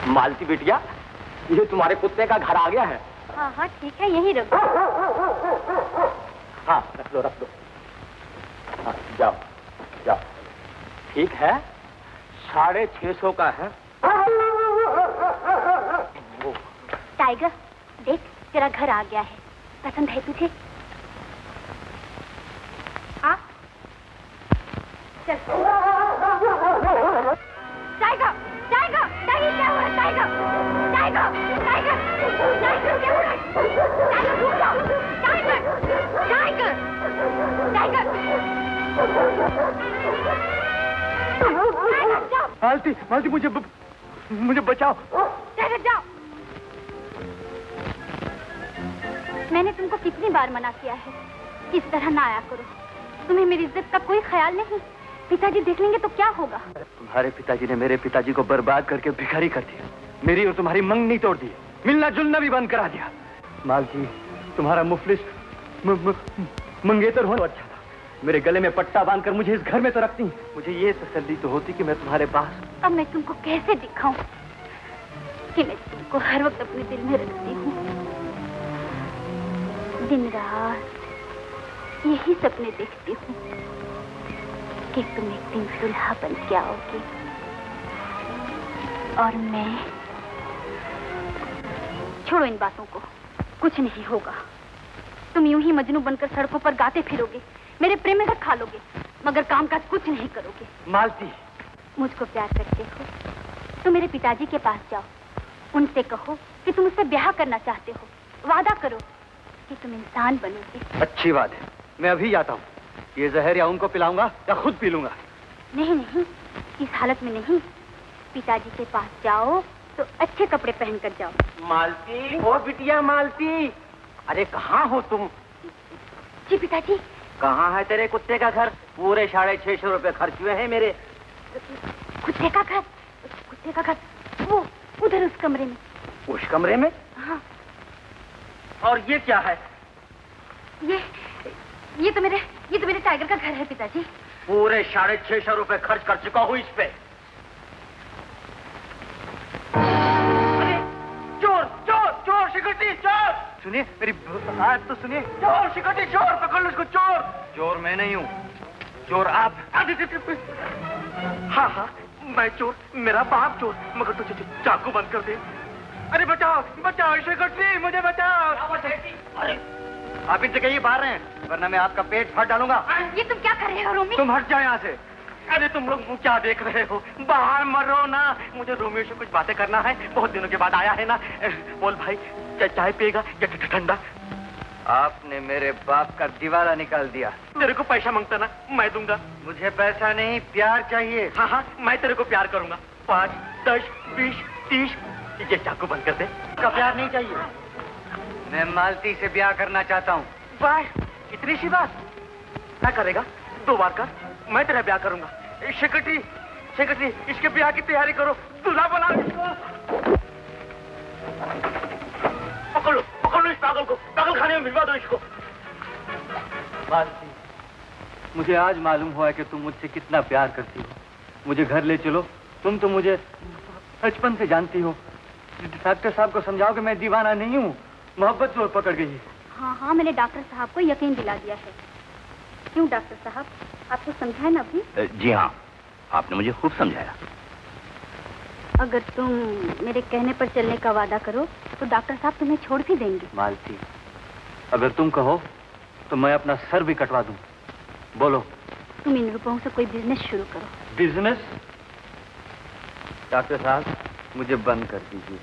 मालती बिटिया, ये तुम्हारे कुत्ते का घर आ गया है। हाँ हाँ ठीक है, यहीं रख दो। हाँ रख दो रख दो। हाँ जाओ जाओ। ठीक है, 650 का है। टाइगर देख, तेरा घर आ गया है। पसंद है तुझे? आ चल। टाइगर टाइगर टाइगर क्या हुआ? टाइगर टाइगर टाइगर टाइगर क्या हुआ? टाइगर रुक जाओ। टाइगर टाइगर टाइगर टाइगर जाओ। मालती मालती मुझे बचाओ। टाइगर जाओ। मैंने तुमको कितनी बार मना किया है कि इस तरह ना आया करो। तुम्हें मेरी इज्जत का कोई ख्याल नहीं। पिताजी देख लेंगे तो क्या होगा? तुम्हारे पिताजी ने मेरे पिताजी को बर्बाद करके भिखारी कर दिया। मेरी और तुम्हारी मंगनी तोड़ दी, मिलना जुलना भी बंद करा दिया। मालती, तुम्हारा मुफलिस मंगेतर होना अच्छा था। मेरे गले में पट्टा बांधकर मुझे इस घर में तो रखती। मुझे ये तसल्ली तो होती कि मैं तुम्हारे पास। अब मैं तुमको कैसे दिखाऊं कि मैं तुमको हर वक्त अपने दिल में रखती हूँ। दिन रात यही सपने देखती हूँ कि तुम एक दिन दुल्हा बन के आओगी और मैं। छोड़ो इन बातों को, कुछ नहीं होगा। तुम यूं ही मजनू बनकर सड़कों पर गाते फिरोगे, मेरे प्रेम में खा लोगे, मगर कामकाज कुछ नहीं करोगे। मालती, मुझको प्यार करते हो तो मेरे पिताजी के पास जाओ, उनसे कहो कि तुम उससे ब्याह करना चाहते हो। वादा करो कि तुम इंसान बनोगे। अच्छी बात है, मैं अभी जाता हूँ। ये जहर या उनको पिलाऊंगा या खुद पी लूंगा। नहीं नहीं, इस हालत में नहीं। पिताजी के पास जाओ तो अच्छे कपड़े पहन कर जाओ। मालती, ओ बिटिया मालती, अरे कहाँ हो तुम? जी पिताजी। कहाँ है तेरे कुत्ते का घर? पूरे 650 रुपए खर्च हुए हैं मेरे। कुत्ते का घर? कुत्ते का घर वो उधर उस कमरे में। उस कमरे में? हाँ। और ये क्या है? ये तो मेरे टाइगर का घर है पिताजी। पूरे 650 रुपए खर्च कर चुका हूँ इस पे। अरे चोर चोर चोर, सिक्योरिटी चोर! सुनिए मेरी बात तो सुनिए। चोर, सिक्योरिटी चोर, पकड़ लो इसको। चोर! चोर मैं नहीं हूँ, चोर आप। हाँ हाँ मैं चोर, मेरा बाप चोर, मगर तो चाकू बंद कर दे। अरे बचाओ बचाओ, सिक्योरिटी मुझे बचाओ। अरे आप इनसे कहीं बाहर हैं, वरना मैं आपका पेट फाड़ डालूंगा। ये तुम क्या कर रहे हो रोमी? तुम हट जाओ यहाँ से। अरे तुम लोग क्या देख रहे हो? बाहर मरो ना। मुझे रोमियो से कुछ बातें करना है, बहुत दिनों के बाद आया है ना। बोल भाई, चाय पिएगा या ठंडा? आपने मेरे बाप का दिवाला निकाल दिया। तेरे को पैसा मांगता ना, मैं दूंगा। मुझे पैसा नहीं, प्यार चाहिए। हाँ हाँ मैं तेरे को प्यार करूंगा। 5, 10, 20, 30। ये चाकू बंद कर दे। का प्यार नहीं चाहिए। मैं मालती से ब्याह करना चाहता हूँ। वाह, इतनी सी बात? क्या करेगा? 2 बार कर, मैं तेरा ब्याह करूंगा। सेक्रेटरी इसके ब्याह की तैयारी करो, दूल्हा बना इसको। पकड़ लो इस पागल को, पागल खाने में भिजवा दो इसको। मालती, मुझे आज मालूम हुआ है कि तुम मुझसे कितना प्यार करती हो। मुझे घर ले चलो, तुम तो मुझे बचपन से जानती हो। डॉक्टर साहब को समझाओ कि मैं दीवाना नहीं हूँ, मोहब्बत जोर पकड़ गई है। हाँ हाँ मैंने डॉक्टर साहब को यकीन दिला दिया है। क्यों डॉक्टर साहब, आपको समझाया ना अभी? जी हाँ, आपने मुझे खूब समझाया। अगर तुम मेरे कहने पर चलने का वादा करो तो डॉक्टर साहब तुम्हें छोड़ भी देंगे। मालती, अगर तुम कहो तो मैं अपना सर भी कटवा दूं। बोलो। तुम इन रुपयों से कोई बिजनेस शुरू करो। बिजनेस? डॉक्टर साहब मुझे बंद कर दीजिए,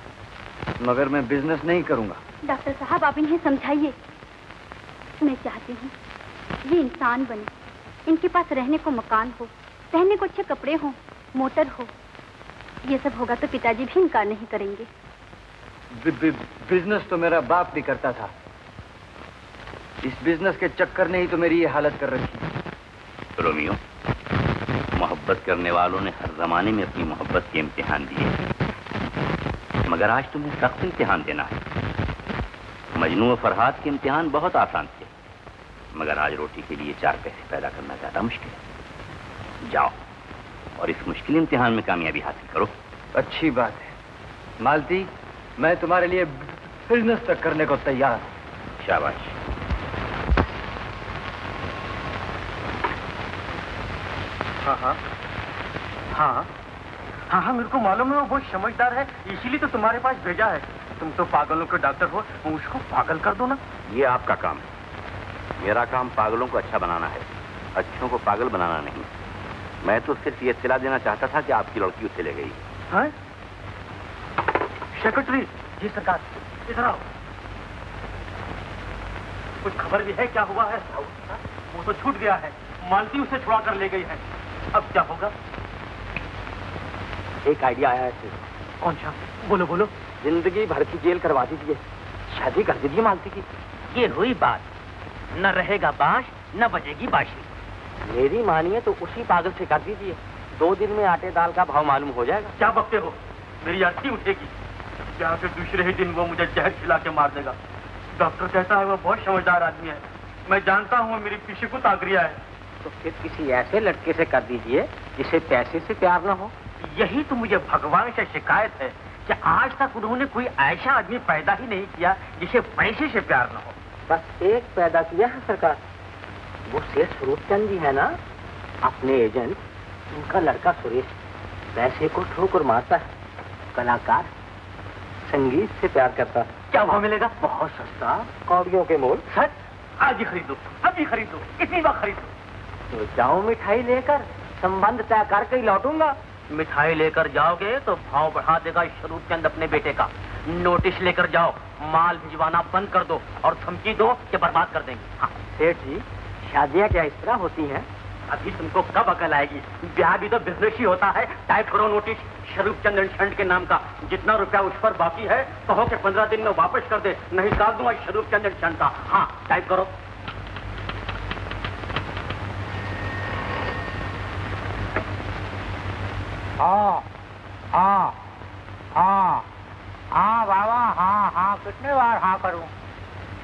मगर मैं बिजनेस नहीं करूंगा। डॉक्टर साहब आप इन्हें समझाइए। मैं चाहती हूँ ये इंसान बने, इनके पास रहने को मकान हो, पहनने को अच्छे कपड़े हो, मोटर हो। ये सब होगा तो पिताजी भी इनकार नहीं करेंगे। बिजनेस तो मेरा बाप भी करता था। इस बिजनेस के चक्कर ने ही तो मेरी ये हालत कर रखी। रोमियो, मोहब्बत करने वालों ने हर जमाने में अपनी मोहब्बत के इम्तिहान दिए, मगर आज तुम्हें सख्त इम्तिहान देना है। मजनू और फरहाद के इम्तिहान बहुत आसान थे, मगर आज रोटी के लिए 4 पैसे पैदा करना ज्यादा मुश्किल है। जाओ और इस मुश्किल इम्तिहान में कामयाबी हासिल करो। अच्छी बात है, मालती, मैं तुम्हारे लिए बिजनेस तक करने को तैयार हूँ। शाबाश। हाँ हाँ हाँ हाँ हाँ, मेरे को मालूम है वो बहुत समझदार है, इसीलिए तो तुम्हारे पास भेजा है। तुम तो पागलों के डॉक्टर हो, उसको पागल कर दो ना। ये आपका काम है। मेरा काम पागलों को अच्छा बनाना है, अच्छों को पागल बनाना नहीं। मैं तो सिर्फ ये इत्तला देना चाहता था कि आपकी लड़की उससे ले गई। हाँ? सेक्रेटरी जी सरकार, इधर आओ। कुछ खबर भी है क्या हुआ है? वो तो छूट गया है, मालती उसे छुड़ा कर ले गई है। अब क्या होगा? एक आइडिया आया है सर। कौन सा? बोलो बोलो। जिंदगी भर की जेल करवा दीजिए, शादी कर दीजिए मालती की। ये हुई बात। न रहेगा बांश न बजेगी बांशी। मेरी मानिए तो उसी पागल से कर दीजिए, 2 दिन में आटे दाल का भाव मालूम हो जाएगा। क्या बकते हो? मेरी अर्थी उठेगी क्या? फिर दूसरे ही दिन वो मुझे जहर खिला के मार देगा। डॉक्टर कहता है वो बहुत समझदार आदमी है। मैं जानता हूँ वो मेरी पीछे को ताक रिया है। तो फिर किसी ऐसे लड़के से कर दीजिए जिसे पैसे से प्यार न हो। यही तो मुझे भगवान से शिकायत है कि आज तक उन्होंने कोई ऐसा आदमी पैदा ही नहीं किया जिसे पैसे से प्यार न हो। बस एक पैदा किया है सरकार, वो सेठ स्वरूपचंद जी है ना, अपने एजेंट, उनका लड़का सुरेश। पैसे को ठोकर मारता है, कलाकार, संगीत से प्यार करता है। क्या भाव मिलेगा? बहुत सस्ता, कौड़ियों के मोल। सच? आज ही खरीदो, अभी खरीदो, इतनी बार खरीदो। तो जाओ मिठाई लेकर, संबंध तय करके ही लौटूंगा। मिठाई लेकर जाओगे तो भाव बढ़ा देगा स्वरूपचंद अपने बेटे का। नोटिस लेकर जाओ, माल भिजवाना बंद कर दो और धमकी दो कि बर्बाद कर देंगे। हाँ सेठ जी, शादियाँ क्या इस तरह होती हैं? अभी तुमको कब अकल आएगी? ब्याह भी तो बिजनेस ही होता है। टाइप करो नोटिस स्वरूपचंद एंड संड के नाम का। जितना रुपया उस पर बाकी है कहो कि 15 दिन में वापस कर दे, नहीं काट दूंगा स्वरूपचंद एंड संड का। हाँ टाइप करो। हाँ हाँ हाँ हाँ बाबा, हाँ हाँ, कितनी बार हाँ करूं?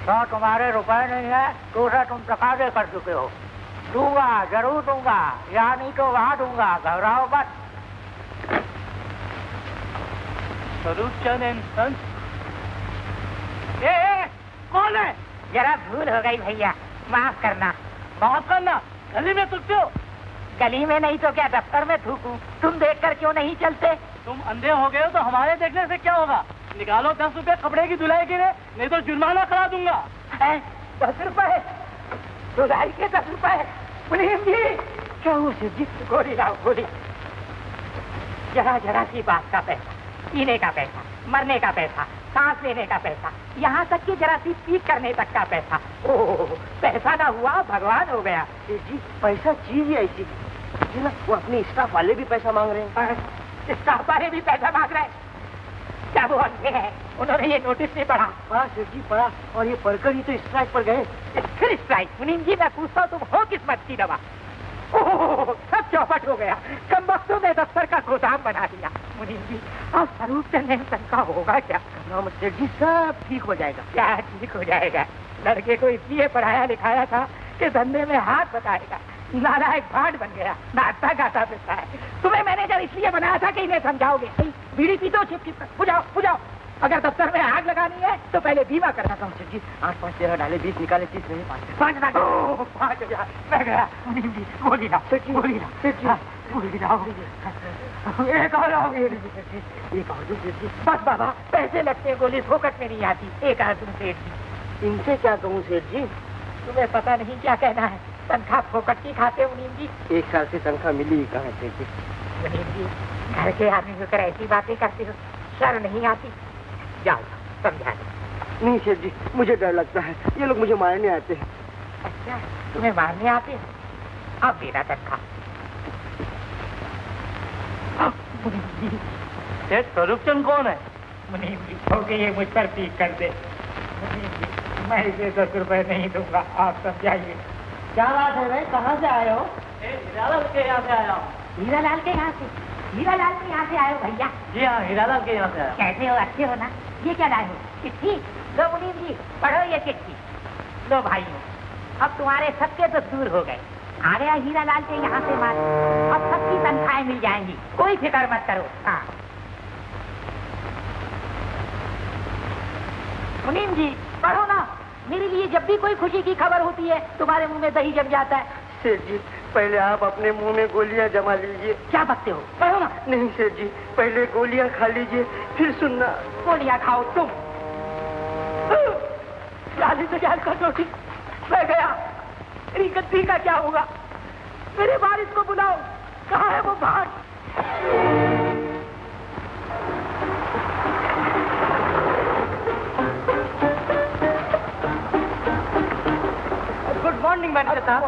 100 तुम्हारे रुपए नहीं है, दूसरा तुम तकाजे कर चुके हो। दूंगा, जरूर दूंगा, या नहीं तो वहां दूंगा, घबराओ मत। Swaroopchand and sons. कौन है? जरा भूल हो गई भैया, माफ करना। माफ करना? गली में तुलते हो? गली में नहीं तो क्या दफ्तर में थूकूं? तुम देखकर क्यों नहीं चलते? तुम अंधे हो गए हो तो हमारे देखने से क्या होगा? निकालो 10 रुपए कपड़े की धुलाई के लिए, नहीं तो जुर्माना करा दूंगा। 10 रुपए? धुलाई के 10 रुपए? मुनीम जी, क्या हुआ सिर जी? गोली लाओ, गोली। जरा जरा सी बात का पैसा, पीने का पैसा, मरने का पैसा, सांस लेने का पैसा, यहाँ तक कि जरा सी पीक करने तक का पैसा। ओह, पैसा ना हुआ भगवान हो गया। जी पैसा चीज ही ऐसी जी ना, वो अपने स्टाफ वाले भी पैसा मांग रहे हैं। स्टाफ वाले भी पैसा मांग रहे हैं? क्या वो अंधे हैं? उन्होंने ये नोटिस नहीं पढ़ा? पढ़ा सेठ जी, पढ़ा, और ये पढ़कर ही तो स्ट्राइक पर गए। फिर स्ट्राइक? मुनीम जी मैं पूछता हूँ, तुम हो किस्मत की दवा? ओह, सब चौपट हो गया। कम वक्तों में दफ्तर का गोदाम बना दिया। मुनीम जी अब स्वरूपचंद का होगा क्या? सेठ जी सब ठीक हो जाएगा। क्या ठीक हो जाएगा? लड़के को इसलिए पढ़ाया लिखाया था कि धंधे में हाथ बताएगा। नालायक भाट बन गया, नाचता गाता फिरता है। तुम्हें मैनेजर इसलिए बनाया था कि इन्हें समझाओगे। बीड़ी पी दो, छिप छिप बुझाओ बुझाओ। अगर दफ्तर में आग लगानी है तो पहले बीमा करना था। सेठ जी 8 5 13 डाले 20 निकाले 30 नहीं 5 लाख। 5,000 मैं गया। मुनीम जी गोली लाओ, गोली लाओ, गोली लाओ। एक और आओगे? एक और दो सेठ जी। बस बाबा, पैसे लगते हैं, गोली फोकट में नहीं आती। एक और तुम सेठ जी। इनसे क्या कहूँ सेठ जी? तुम्हें पता नहीं क्या कहना है। तनख्वाह फोकट की खाते मुनीम जी। 1 साल से तनख्वाह मिली ही कहाँ सेठ जी? मुनीम जी घर के आदमी होकर ऐसी बातें करते हो, शर्म नहीं आती? जाओ समझा दो। नहीं सेठ जी, मुझे डर लगता है, ये लोग मुझे मारने आते हैं। अच्छा, तुम्हें मारने आते हैं? अब देना तनख्वाह। मुनीम जी, सेठ स्वरूपचंद कौन है? मुनीम जी होके ये मुझ पर पीक कर दे। मुनीम जी मैं इसे 10 रुपए नहीं दूंगा, आप समझाइए। क्या बात है भाई, कहाँ से आए हो? हीरालाल के यहाँ से आया हूँ। हीरालाल के यहाँ से? हीरालाल के यहाँ से आए हो भैया? जी हाँ, हीरालाल के यहाँ से आया। कैसे हो? अच्छे हो ना? ये क्या लाए हो? चिट्ठी? लो मुनीम जी पढ़ो ये चिट्ठी। लो भाइयों, अब तुम्हारे सबके तो दूर हो गए। आ गया हीरालाल के यहाँ से माल। अब सबकी तनख्वाहें मिल जाएंगी, कोई फिक्र मत करो। हाँ मुनीम जी पढ़ो ना, मेरे लिए जब भी कोई खुशी की खबर होती है तुम्हारे मुंह में दही जम जाता है। सेठ जी, पहले आप अपने मुंह में गोलियां जमा लीजिए। क्या बकते हो, पढ़ो ना। नहीं सेठ जी, पहले गोलियां खा लीजिए, फिर सुनना। गोलियां खाओ तुम। जाली से जाल कर दो, मैं गया। मेरी गद्दी का क्या होगा? मेरे वारिस को बुलाओ, कहाँ है वो भाग? गुड मॉर्निंग मैनेजर साहब।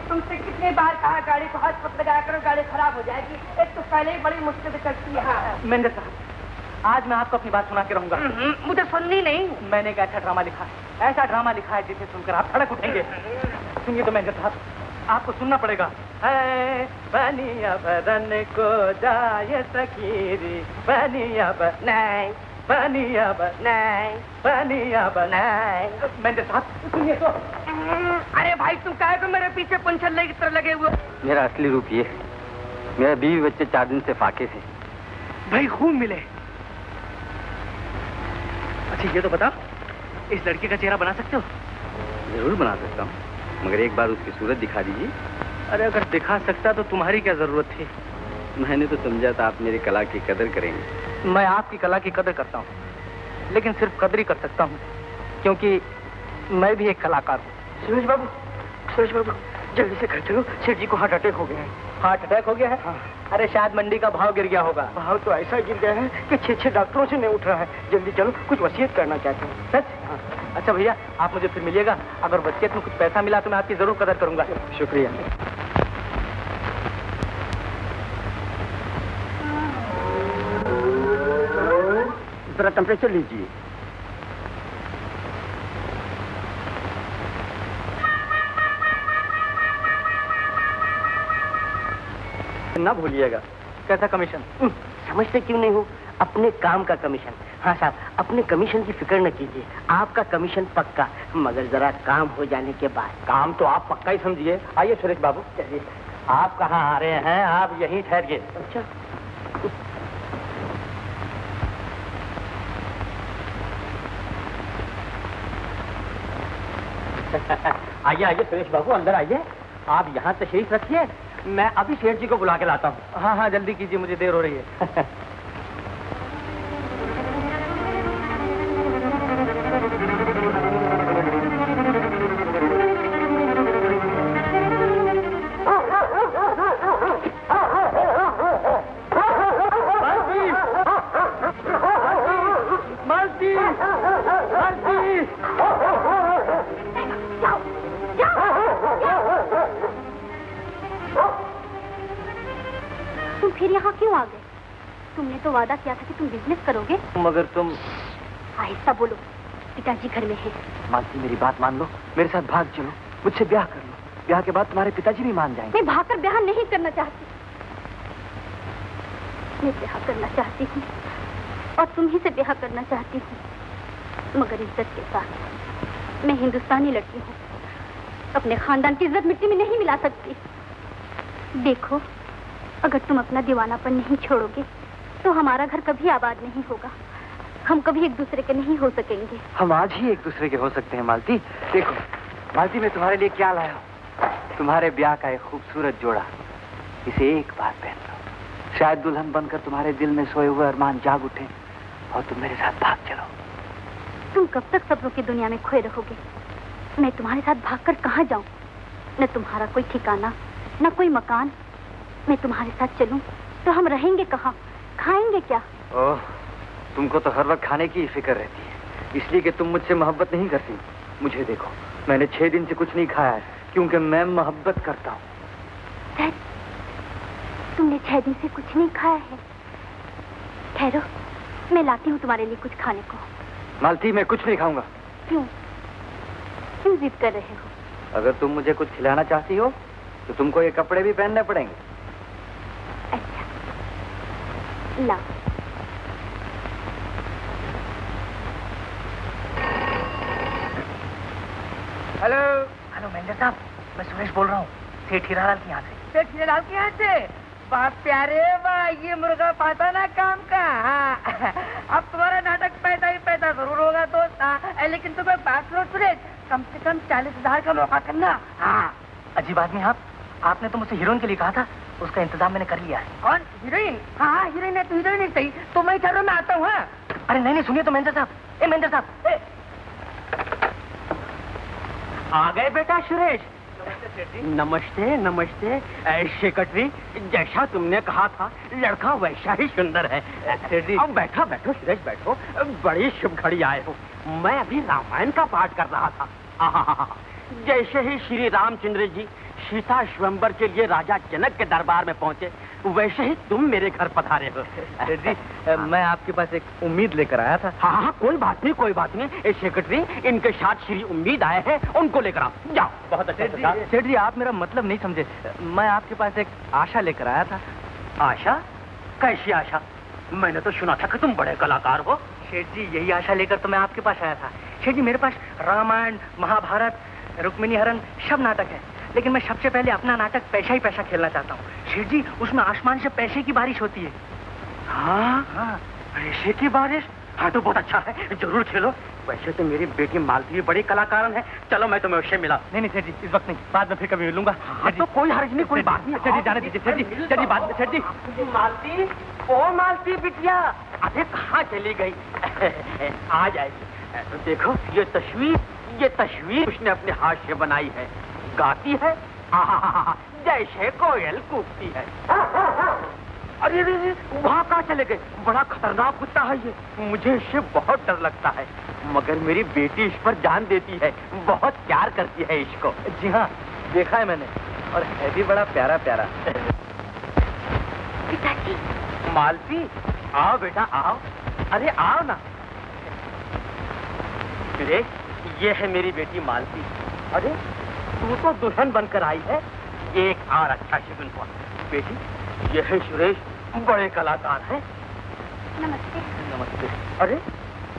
तुमसे कितने बार कहा गाड़ी को हाथ पत लगाया करो, गाड़ी खराब हो जाएगी। एक तो पहले ही बड़ी मुश्किल चलती है। मैनेजर साहब, आज मैं आपको अपनी बात सुना के रहूंगा। मुझे सुननी नहीं। मैंने एक ऐसा ड्रामा लिखा है, ऐसा ड्रामा लिखा है जिसे सुनकर आप धड़क उठेंगे। सुनिए तो मैनेजर साहब, आपको सुनना पड़ेगा। है बनिया बदन को जाए सकीरी, बनिया नहीं, बनिया नहीं, बनिया नहीं। मैनेजर साहब सुनिए तो। अरे भाई तुम काहे को मेरे पीछे पंचल्ले की तरह लगे हुए? मेरा असली रूप ये, मेरा बीवी बच्चे 4 दिन से फाके थे। भाई खूब मिले। अच्छा ये तो बताओ, इस लड़के का चेहरा बना सकते हो? जरूर बना सकता हूँ, मगर एक बार उसकी सूरत दिखा दीजिए। अरे अगर दिखा सकता तो तुम्हारी क्या जरूरत थी? मैंने तो समझा था आप मेरी कला की कदर करेंगे। मैं आपकी कला की कदर करता हूँ, लेकिन सिर्फ कदर ही कर सकता हूँ, क्योंकि मैं भी एक कलाकार हूँ। सुरेश बाबू जल्दी से घर चलो, सेठ जी को हार्ट अटैक हो गया है। हार्ट अटैक हो गया है? हाँ। अरे शायद मंडी का भाव गिर गया होगा। भाव तो ऐसा गिर गया है कि 6 डॉक्टरों से नहीं उठ रहा है। जल्दी चलो, कुछ वसीयत करना चाहते हैं। सच? हाँ। अच्छा भैया, आप मुझे फिर मिलिएगा। अगर वसीयत में कुछ पैसा मिला तो मैं आपकी जरूर कदर करूंगा। शुक्रिया। जरा टेम्परेचर लीजिए। ना भूलिएगा। कैसा कमीशन? समझते क्यों नहीं हो? अपने काम का कमीशन। हाँ साहब, अपने कमीशन की फिक्र न कीजिए, आपका कमीशन पक्का, मगर जरा काम हो जाने के बाद। काम तो आप पक्का ही समझिए। आइए सुरेश बाबू, चलिए। आप कहाँ आ रहे हैं? आप यहीं ठहरिए। अच्छा। आइए आइए सुरेश बाबू, अंदर आइए। आप यहाँ तशरीफ रखिए, मैं अभी सेठ जी को बुला के लाता हूँ। हाँ हाँ जल्दी कीजिए, मुझे देर हो रही है। तुम फिर यहाँ क्यों आ गए? तुमने तो वादा किया था कि तुम बिजनेस करोगे। मगर तुम। आहिस्ता बोलो, पिताजी घर में हैं। मालती मेरी बात मान लो, मेरे साथ भाग चलो, मुझसे ब्याह कर लो। ब्याह के बाद तुम्हारे पिताजी भी मान जाएंगे। मैं भागकर ब्याह नहीं करना चाहती। मैं ब्याह करना चाहती हूँ और तुम ही से ब्याह करना चाहती हूँ, मगर इज्जत के साथ। मैं हिंदुस्तानी लड़की हूँ, अपने खानदान की इज्जत मिट्टी में नहीं मिला सकती। देखो, अगर तुम अपना दीवानापन नहीं छोड़ोगे तो हमारा घर कभी आबाद नहीं होगा। हम कभी एक दूसरे के नहीं हो सकेंगे। हम आज ही एक दूसरे के हो सकते हैं मालती। देखो मालती, मैं तुम्हारे लिए क्या लाया हूँ। तुम्हारे ब्याह का एक खूबसूरत जोड़ा, इसे एक बार पहन लो। शायद दुल्हन बनकर तुम्हारे दिल में सोए हुए अरमान जाग उठे और तुम मेरे साथ भाग चलो। तुम कब तक सपनों की दुनिया में खोए रहोगे? मैं तुम्हारे साथ भागकर कहाँ जाऊं? न तुम्हारा कोई ठिकाना, न कोई मकान। मैं तुम्हारे साथ चलूं तो हम रहेंगे कहाँ, खाएंगे क्या? ओह, तुमको तो हर वक्त खाने की ही फिक्र रहती है, इसलिए कि तुम मुझसे मोहब्बत नहीं करती। मुझे देखो, मैंने 6 दिन से कुछ नहीं खाया है, क्योंकि मैं मोहब्बत करता हूँ। सच? तुमने 6 दिन से कुछ नहीं खाया है? ठहरो, मैं लाती हूँ तुम्हारे लिए कुछ खाने को। मालती, मैं कुछ नहीं खाऊंगा। क्यों? क्यों जिद कर रहे हो? अगर तुम मुझे कुछ खिलाना चाहती हो तो तुमको ये कपड़े भी पहनने पड़ेंगे। अच्छा, लाओ। हेलो। हेलो मैनेजर साहब, मैं सुरेश बोल रहा हूँ, सेठ हीरालाल के यहाँ से। सेठ हीरालाल के यहाँ से? बाप प्यारे, वाह, ये मुर्गा पाता ना काम का। हाँ, अब तुम्हारा नाटक पैदा ही पैदा जरूर होगा दोस्त। लेकिन तुम्हें बात सुनो सुरेश, कम से कम 40,000 का मौका करना। हाँ। अजीब आदमी आपने तो मुझसे हीरोइन के लिए कहा था, उसका इंतजाम मैंने कर लिया है। कौन? हीरोइन? हाँ हीरोइन है तो हीरोइन ही सही, तो मैं ठहरो मैं आता हूँ। हाँ अरे नहीं सुनिए तो मैनेजर साहब, मैनेजर साहब आ गए बेटा सुरेश। नमस्ते नमस्ते। सेक्रेटरी, जैसा तुमने कहा था लड़का वैसा ही सुंदर है। अब बैठो बैठो सुरेश बैठो, बड़ी शुभ घड़ी आए हो। मैं अभी रामायण का पाठ कर रहा था। आहा, जैसे ही श्री रामचंद्र जी सीता स्वयंवर के लिए राजा जनक के दरबार में पहुंचे, वैसे ही तुम मेरे घर पधारे हो। जी, मैं आपके पास एक उम्मीद लेकर आया था। हाँ कोई बात नहीं। सेक्रेटरी, इनके साथ श्री उम्मीद आए हैं, उनको लेकर आओ। जाओ। बहुत अच्छा। सेठ जी आप मेरा मतलब नहीं समझे, मैं आपके पास एक आशा लेकर आया था। आशा? कैसी आशा? मैंने तो सुना था कि तुम बड़े कलाकार हो। सेठ जी यही आशा लेकर तो मैं आपके पास आया था। सेठ जी मेरे पास रामायण, महाभारत, रुक्मिणी हरण सब नाटक है, लेकिन मैं सबसे पहले अपना नाटक पैसा ही पैसा खेलना चाहता हूँ। सेठ जी उसमें आसमान से पैसे की बारिश होती है। हाँ पैसे की बारिश? हाँ तो बहुत अच्छा है, जरूर खेलो। वैसे तो मेरी बेटी मालती बड़ी कलाकार है। चलो मैं तुम्हें उससे मिला। नहीं सेठ जी इस वक्त नहीं, बाद में फिर कभी मिलूंगा। हाँ, तो कोई हर्ज नहीं, कोई बात नहीं। सेठ जी जाने दीजिए। सेठ जी बाद में। सेठ जी मालती, ओ मालती बिटिया, अरे कहाँ चली गई? आ जाएगी। देखो ये तस्वीर उसने अपने हाथ से बनाई है। गाती है जैसे कोयल कूकती है। अरे वहाँ कहाँ चले गए? बड़ा खतरनाक कुत्ता है ये, मुझे इससे बहुत डर लगता है। मगर मेरी बेटी इस पर जान देती है, बहुत प्यार करती है इसको। जी हाँ देखा है मैंने, और है भी बड़ा प्यारा प्यारा। पिताजी। मालती आओ बेटा आओ, अरे आओ ना। सुरेश ये है मेरी बेटी मालती। अरे तू तो दुल्हन बनकर आई है, ये एक और अच्छा शगुन हुआ। बेटी ये है सुरेश, बड़े कलाकार हैं। नमस्ते। नमस्ते। अरे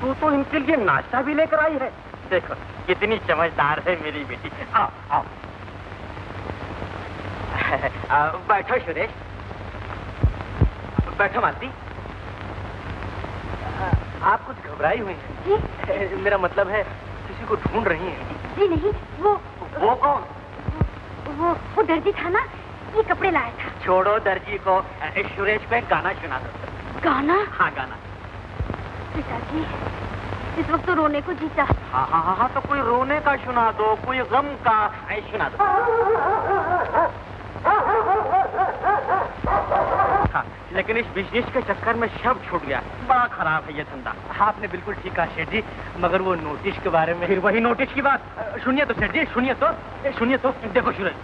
तू तो इनके लिए नाश्ता भी लेकर आई है। देखो कितनी समझदार है मेरी बेटी। आओ आओ। बैठो सुरेश, बैठो मालती। आप कुछ घबराई हुई हैं? जी? मेरा मतलब है किसी को ढूंढ रही हैं? जी नहीं, वो कौन? वो दर्जी था ना, ये कपड़े लाया था। छोड़ो दर्जी को, सुरेश को एक गाना सुना दो। गाना? हाँ गाना। पिताजी इस वक्त तो रोने को जीता। हाँ तो कोई रोने का सुना दो, कोई गम का सुना दो। हाँ, लेकिन इस बिजनेस के चक्कर में सब छूट गया, बड़ा खराब है ये धंधा। आपने बिल्कुल ठीक कहा सेठ जी, मगर वो नोटिस के बारे में। फिर वही नोटिस की बात। सुनिए तो सेठ जी, सुनिए तो। देखो सूरज,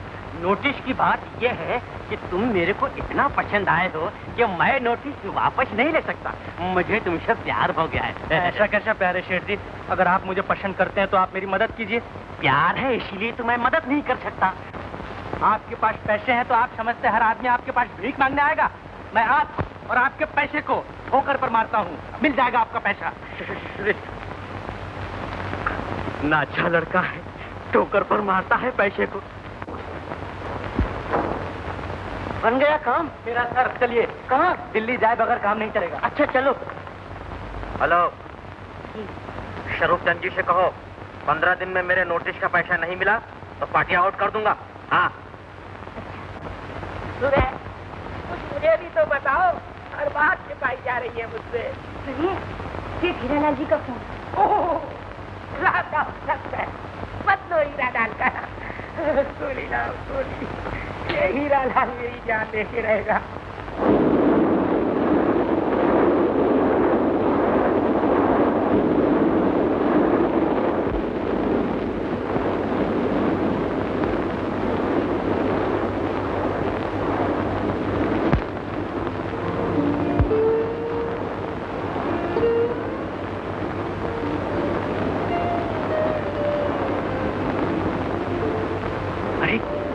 नोटिस की बात ये है कि तुम मेरे को इतना पसंद आए हो कि मैं नोटिस वापस नहीं ले सकता। मुझे तुमसे प्यार हो गया है। ऐसा कैसा प्यार है सेठ जी? अगर आप मुझे पसंद करते हैं तो आप मेरी मदद कीजिए। प्यार है इसीलिए तो मैं मदद नहीं कर सकता। आपके पास पैसे हैं तो आप समझते हर आदमी आपके पास भीख मांगने आएगा। मैं आप और आपके पैसे को ठोकर पर मारता हूँ, मिल जाएगा आपका पैसा। ना अच्छा लड़का है, ठोकर पर मारता है पैसे को। बन गया काम मेरा सर। चलिए। कहाँ? दिल्ली जाए बगैर काम नहीं चलेगा। अच्छा चलो। हेलो, शरूफ चंद जी से कहो 15 दिन में मेरे नोटिस का पैसा नहीं मिला तो पार्टी आउट कर दूंगा। हाँ। कुछ मुझे भी तो बताओ, हर बात छिपाई जा रही है मुझसे। सुनिए, ये हीरालाल जी का फोन। मत लो हीरा लाल का। गोली लाओ गोली, ये हीरा लाल मेरी जान लेके रहेगा।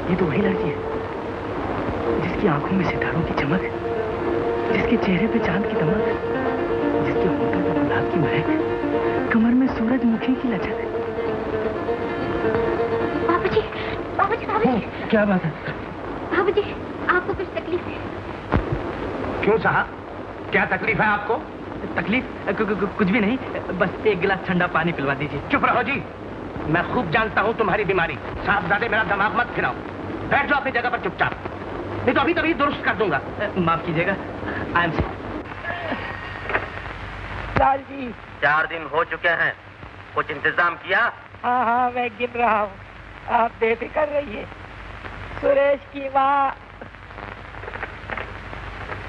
ये तो वही लड़की है जिसकी आंखों में सितारों की चमक, जिसके चेहरे पे चांद की दमक, जिसके होठों पे गुलाब की महक, कमर में सूरजमुखी की लचक। बाबूजी, बाबूजी, बाबूजी। क्या बात है? बाबूजी, आपको कुछ तकलीफ है? क्यों साहब, क्या तकलीफ है आपको? तकलीफ कुछ भी नहीं, बस एक गिलास ठंडा पानी पिलवा दीजिए। चुप रहो जी, मैं खूब जानता हूँ तुम्हारी बीमारी। साहबजादे मेरा दिमाग मत खिलाओ, बैठ जाओ अपनी जगह पर चुपचाप, नहीं तो अभी तभी दुरुस्त कर दूंगा। माफ कीजिएगा, आई एम लाल जी। 4 दिन हो चुके हैं, कुछ इंतजाम किया? हाँ हाँ, मैं गिन रहा हूँ, आप बेफिक्र रहिए। सुरेश की माँ,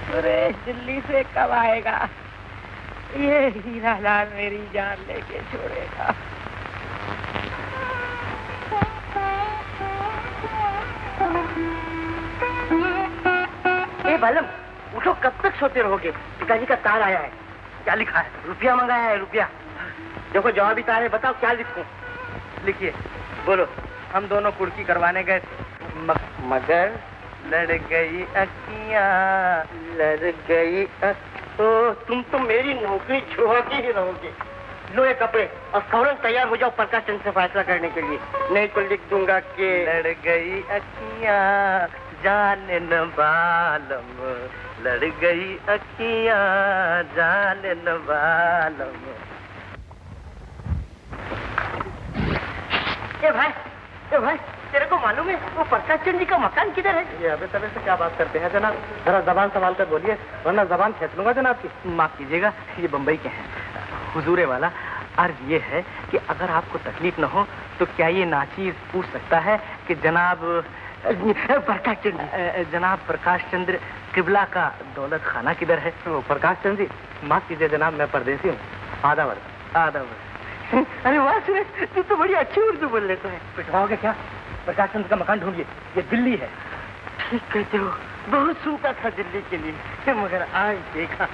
सुरेश दिल्ली से कब आएगा? ये हीरा लाल मेरी जान लेके छोड़ेगा। ए बालम, उठो, कब तक सोते रहोगे? पिताजी का तार आया है। क्या लिखा है? रुपया मंगाया है, रुपया। देखो जवाबी तार है, बताओ क्या लिखूं? लिखिए। बोलो। हम दोनों कुर्की करवाने गए थे, मगर लड़ गई अखियाँ, लड़ गई तो तुम तो मेरी नौकरी छुआ के ही रहोगे। लो ये कपड़े और फौरन तैयार हो जाओ प्रकाश चंद से फैसला करने के लिए, नहीं तो लिख दूंगा कि लड़ गई अखियाँ जाने न बालम, लड़ गई अखियाँ जाने न बालम। ए भाई, तेरे को मालूम है वो प्रकाश चंद जी का मकान किधर है? ये अबे तबे से क्या बात करते हैं जनाब? जरा जबान संभाल कर बोलिए, वरना जबान खींच लूंगा जनाब की। माफ कीजिएगा, ये बम्बई के हैं। हुजूरे वाला, अर्ज ये है कि अगर आपको तकलीफ न हो तो क्या ये नाचीज पूछ सकता है कि जनाब प्रकाश चंद जी, जनाब प्रकाश चंद्र किबला का दौलत खाना किधर है? प्रकाश चंद जी, माफ कीजिए जनाब, मैं परदेसी हूँ। आधा वर्ष। अरे वाह सुरेश, तू तो बड़ी अच्छी उर्दू बोल लेता है। पिटवाओगे क्या? प्रकाश चंद्र का मकान ढूंढिए, ये दिल्ली है। ठीक कहते हो, बहुत सुनता था दिल्ली के लिए, मगर आज देखा।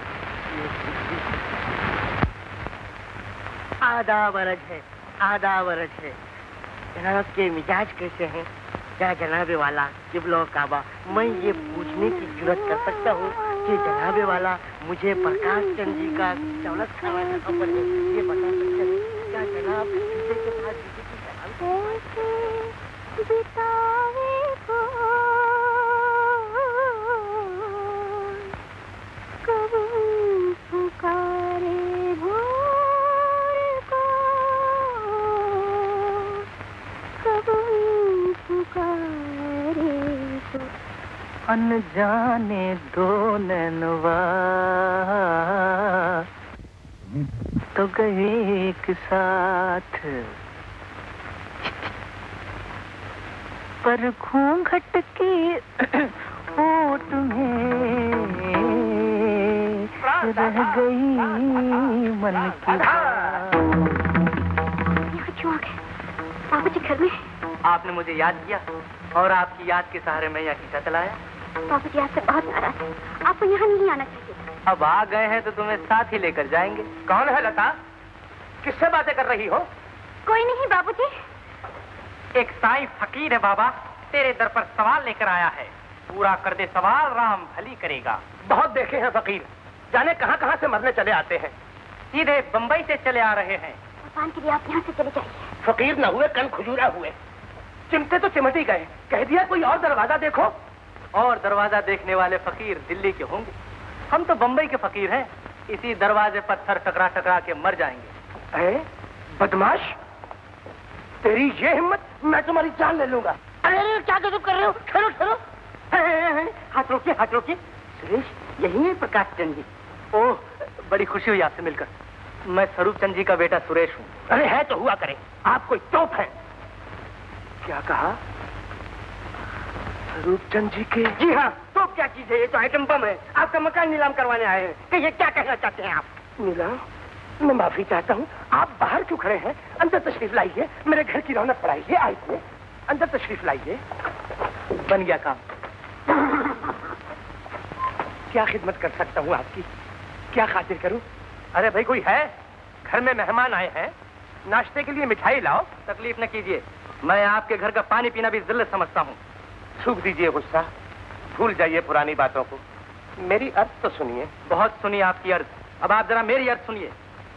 आधा वरज है, आधा वरज है। जनाब के मिजाज कैसे हैं? क्या जनाबे वाला किबला काबा, मैं ये पूछने की जरूरत कर सकता हूँ कि जनाबे वाला मुझे प्रकाश चंद जी का दौलत खाना का खबर है, ये बता सकते हैं? क्या जनाब किसी के साथ किसी की बितावे को कब पुकारे भोर को, कब पुकारे को। अनजाने दो नैनवा तो गए एक साथ, पर घूंघट की होठ में रह गई मन की बात। यहाँ क्यों आ गए? बाबू जी घर में? आपने मुझे याद किया और आपकी याद के सहारे मैं यहाँ खींचा चला आया। बाबू जी आपसे बहुत नाराज है, आपको यहाँ नहीं आना चाहिए। अब आ गए हैं तो तुम्हें साथ ही लेकर जाएंगे। कौन है लता? किससे बातें कर रही हो? कोई नहीं बाबू जी। एक साईं फकीर है बाबा, तेरे दर पर सवाल लेकर आया है। पूरा कर दे सवाल, राम भली करेगा। बहुत देखे हैं फकीर, जाने कहाँ कहाँ से मरने चले आते हैं। सीधे बंबई से चले आ रहे हैं। भगवान के लिए आप यहाँ से चले जाइए। फकीर न हुए कन खुजूरा हुए, चिमटे तो चिमट ही गए। कह दिया कोई और दरवाजा देखो। और दरवाजा देखने वाले फकीर दिल्ली के होंगे, हम तो बंबई के फकीर हैं। इसी दरवाजे पर थर टकरा टकरा के मर जाएंगे। बदमाश, तेरी ये हिम्मत, मैं तुम्हारी जान ले लूंगा। अरे क्या गजब कर रहे हो? ठहरो ठहरो, हाथ रोकिए, हाथ रोकिए। सुरेश, यही है प्रकाश चंद जी? ओह, बड़ी खुशी हुई आपसे मिलकर। मैं स्वरूप चंद जी का बेटा सुरेश हूँ। अरे है तो हुआ करे, आप कोई तोप है। क्या कहा? रूपचंद जी के? जी हाँ, तो क्या चीज है? ये तो आइटम बम है। आपका मकान नीलाम करवाने आए हैं। कहिए क्या कहना चाहते हैं आप? नीलाम? मैं माफी चाहता हूँ, आप बाहर क्यों खड़े हैं? अंदर तशरीफ लाइए, मेरे घर की रौनक बढ़ाइए। आइए, अंदर तशरीफ लाइए। बन गया काम। क्या खिदमत कर सकता हूँ आपकी? क्या खातिर करूँ? अरे भाई, कोई है? घर में मेहमान आए हैं, नाश्ते के लिए मिठाई लाओ। तकलीफ न कीजिए, मैं आपके घर का पानी पीना भी जिल्लत समझता हूँ। सूख दीजिए गुस्सा, भूल जाइए पुरानी बातों को। मेरी अर्ज तो सुनिए। बहुत सुनी आपकी अर्ज, अब आप जरा मेरी अर्ज सुनिए।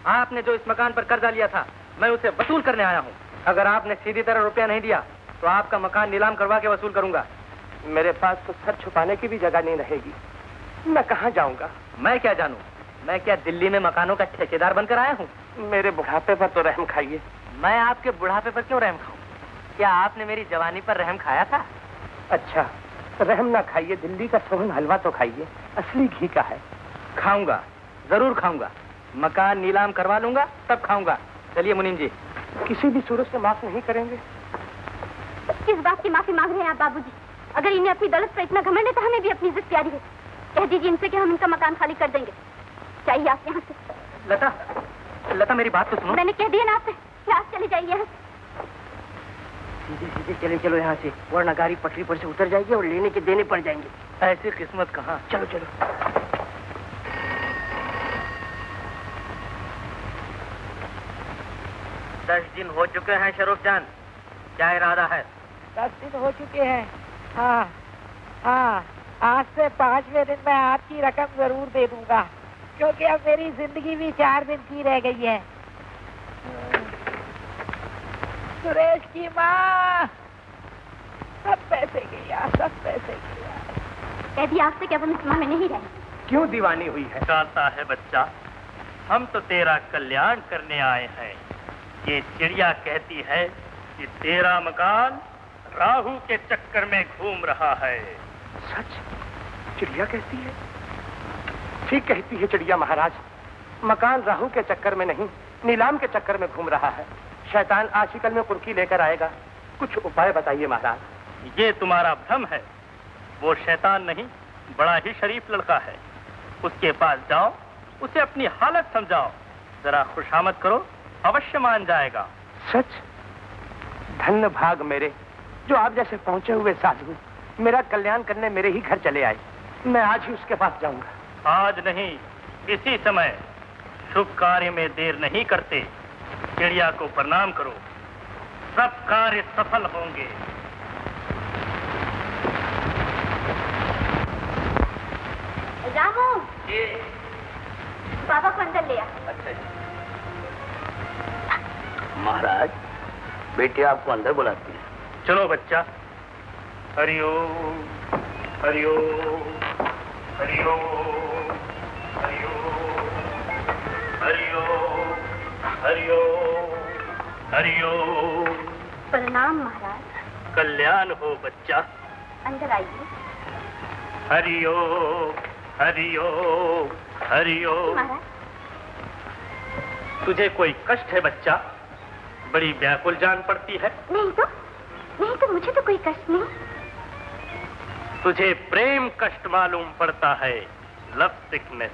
आपने जो इस मकान पर कर्जा लिया था, मैं उसे वसूल करने आया हूँ। अगर आपने सीधी तरह रुपया नहीं दिया तो आपका मकान नीलाम करवा के वसूल करूंगा। मेरे पास तो सर छुपाने की भी जगह नहीं रहेगी। मैं कहाँ जाऊंगा? मैं क्या जानूं? मैं क्या दिल्ली में मकानों का ठेकेदार बनकर आया हूँ? मेरे बुढ़ापे पर तो रहम खाइए। मैं आपके बुढ़ापे पर क्यों रहम खाऊं? क्या आपने मेरी जवानी पर रहम खाया था? अच्छा, रहम ना खाइए, दिल्ली का सोहन हलवा तो खाइए, असली घी का है। खाऊंगा, जरूर खाऊंगा। मकान नीलाम करवा लूंगा, तब खाऊंगा। चलिए मुनीम जी। किसी भी सूरत से माफ नहीं करेंगे। किस बात की माफी मांग रहे हैं आप बाबूजी? अगर इन्हें अपनी दौलत पर इतना घमंड है तो हमें भी अपनी इज्जत प्यारी है। कह दीजिए इनसे कि हम इनका मकान खाली कर देंगे। चाहिए आप यहाँ से। लता, लता मेरी बात तो सुनो। मैंने कह दिया ना आपसे कि आप चले जाइए यहाँ से। सीधे सीधे चले चलो यहाँ से, वरना गाड़ी पटरी पर से उतर जाएगी और लेने के देने पड़ जाएंगे। ऐसी किस्मत कहाँ। चलो चलो। 10 दिन हो चुके हैं शरूफ जान, क्या इरादा है? 10 दिन हो चुके हैं। हाँ हाँ, आज से 5वें दिन मैं आपकी रकम जरूर दे दूंगा, क्योंकि अब मेरी जिंदगी भी 4 दिन की रह गई है। सुरेश की माँ, सब पैसे गया, सब पैसे गया। कह दिया आपसे कि अब हम इस माह में नहीं रहे। क्यों दीवानी हुई है? कहता है बच्चा, हम तो तेरा कल्याण करने आए हैं। ये चिड़िया कहती है कि तेरा मकान राहु के चक्कर में घूम रहा है। सच? चिड़िया कहती है? ठीक कहती है चिड़िया महाराज। मकान राहु के चक्कर में नहीं, नीलाम के चक्कर में घूम रहा है। शैतान आशिकल में कुर्की लेकर आएगा। कुछ उपाय बताइए महाराज। ये तुम्हारा भ्रम है। वो शैतान नहीं, बड़ा ही शरीफ लड़का है। उसके पास जाओ, उसे अपनी हालत समझाओ, जरा खुशामद करो, अवश्य मान जाएगा। सच? धन्य भाग मेरे, जो आप जैसे पहुंचे हुए साधु मेरा कल्याण करने मेरे ही घर चले आए। मैं आज ही उसके पास जाऊंगा। आज नहीं, इसी समय। शुभ कार्य में देर नहीं करते। चिड़िया को प्रणाम करो, सब कार्य सफल होंगे। रामू, बाबा को अंदर ले आ। अच्छा जी। महाराज, बेटी आपको अंदर बुलाती है। चलो बच्चा। हरिओम हरिओम हरिओम हरिओम हरिओम हरिओम हरिओम। प्रणाम महाराज। कल्याण हो बच्चा। अंदर आइए। हरिओम हरिओम हरिओम। महाराज, तुझे कोई कष्ट है बच्चा? बड़ी व्याकुल जान पड़ती है। नहीं तो मुझे तो कोई कष्ट नहीं। तुझे प्रेम कष्ट मालूम पड़ता है, लव सिकनेस।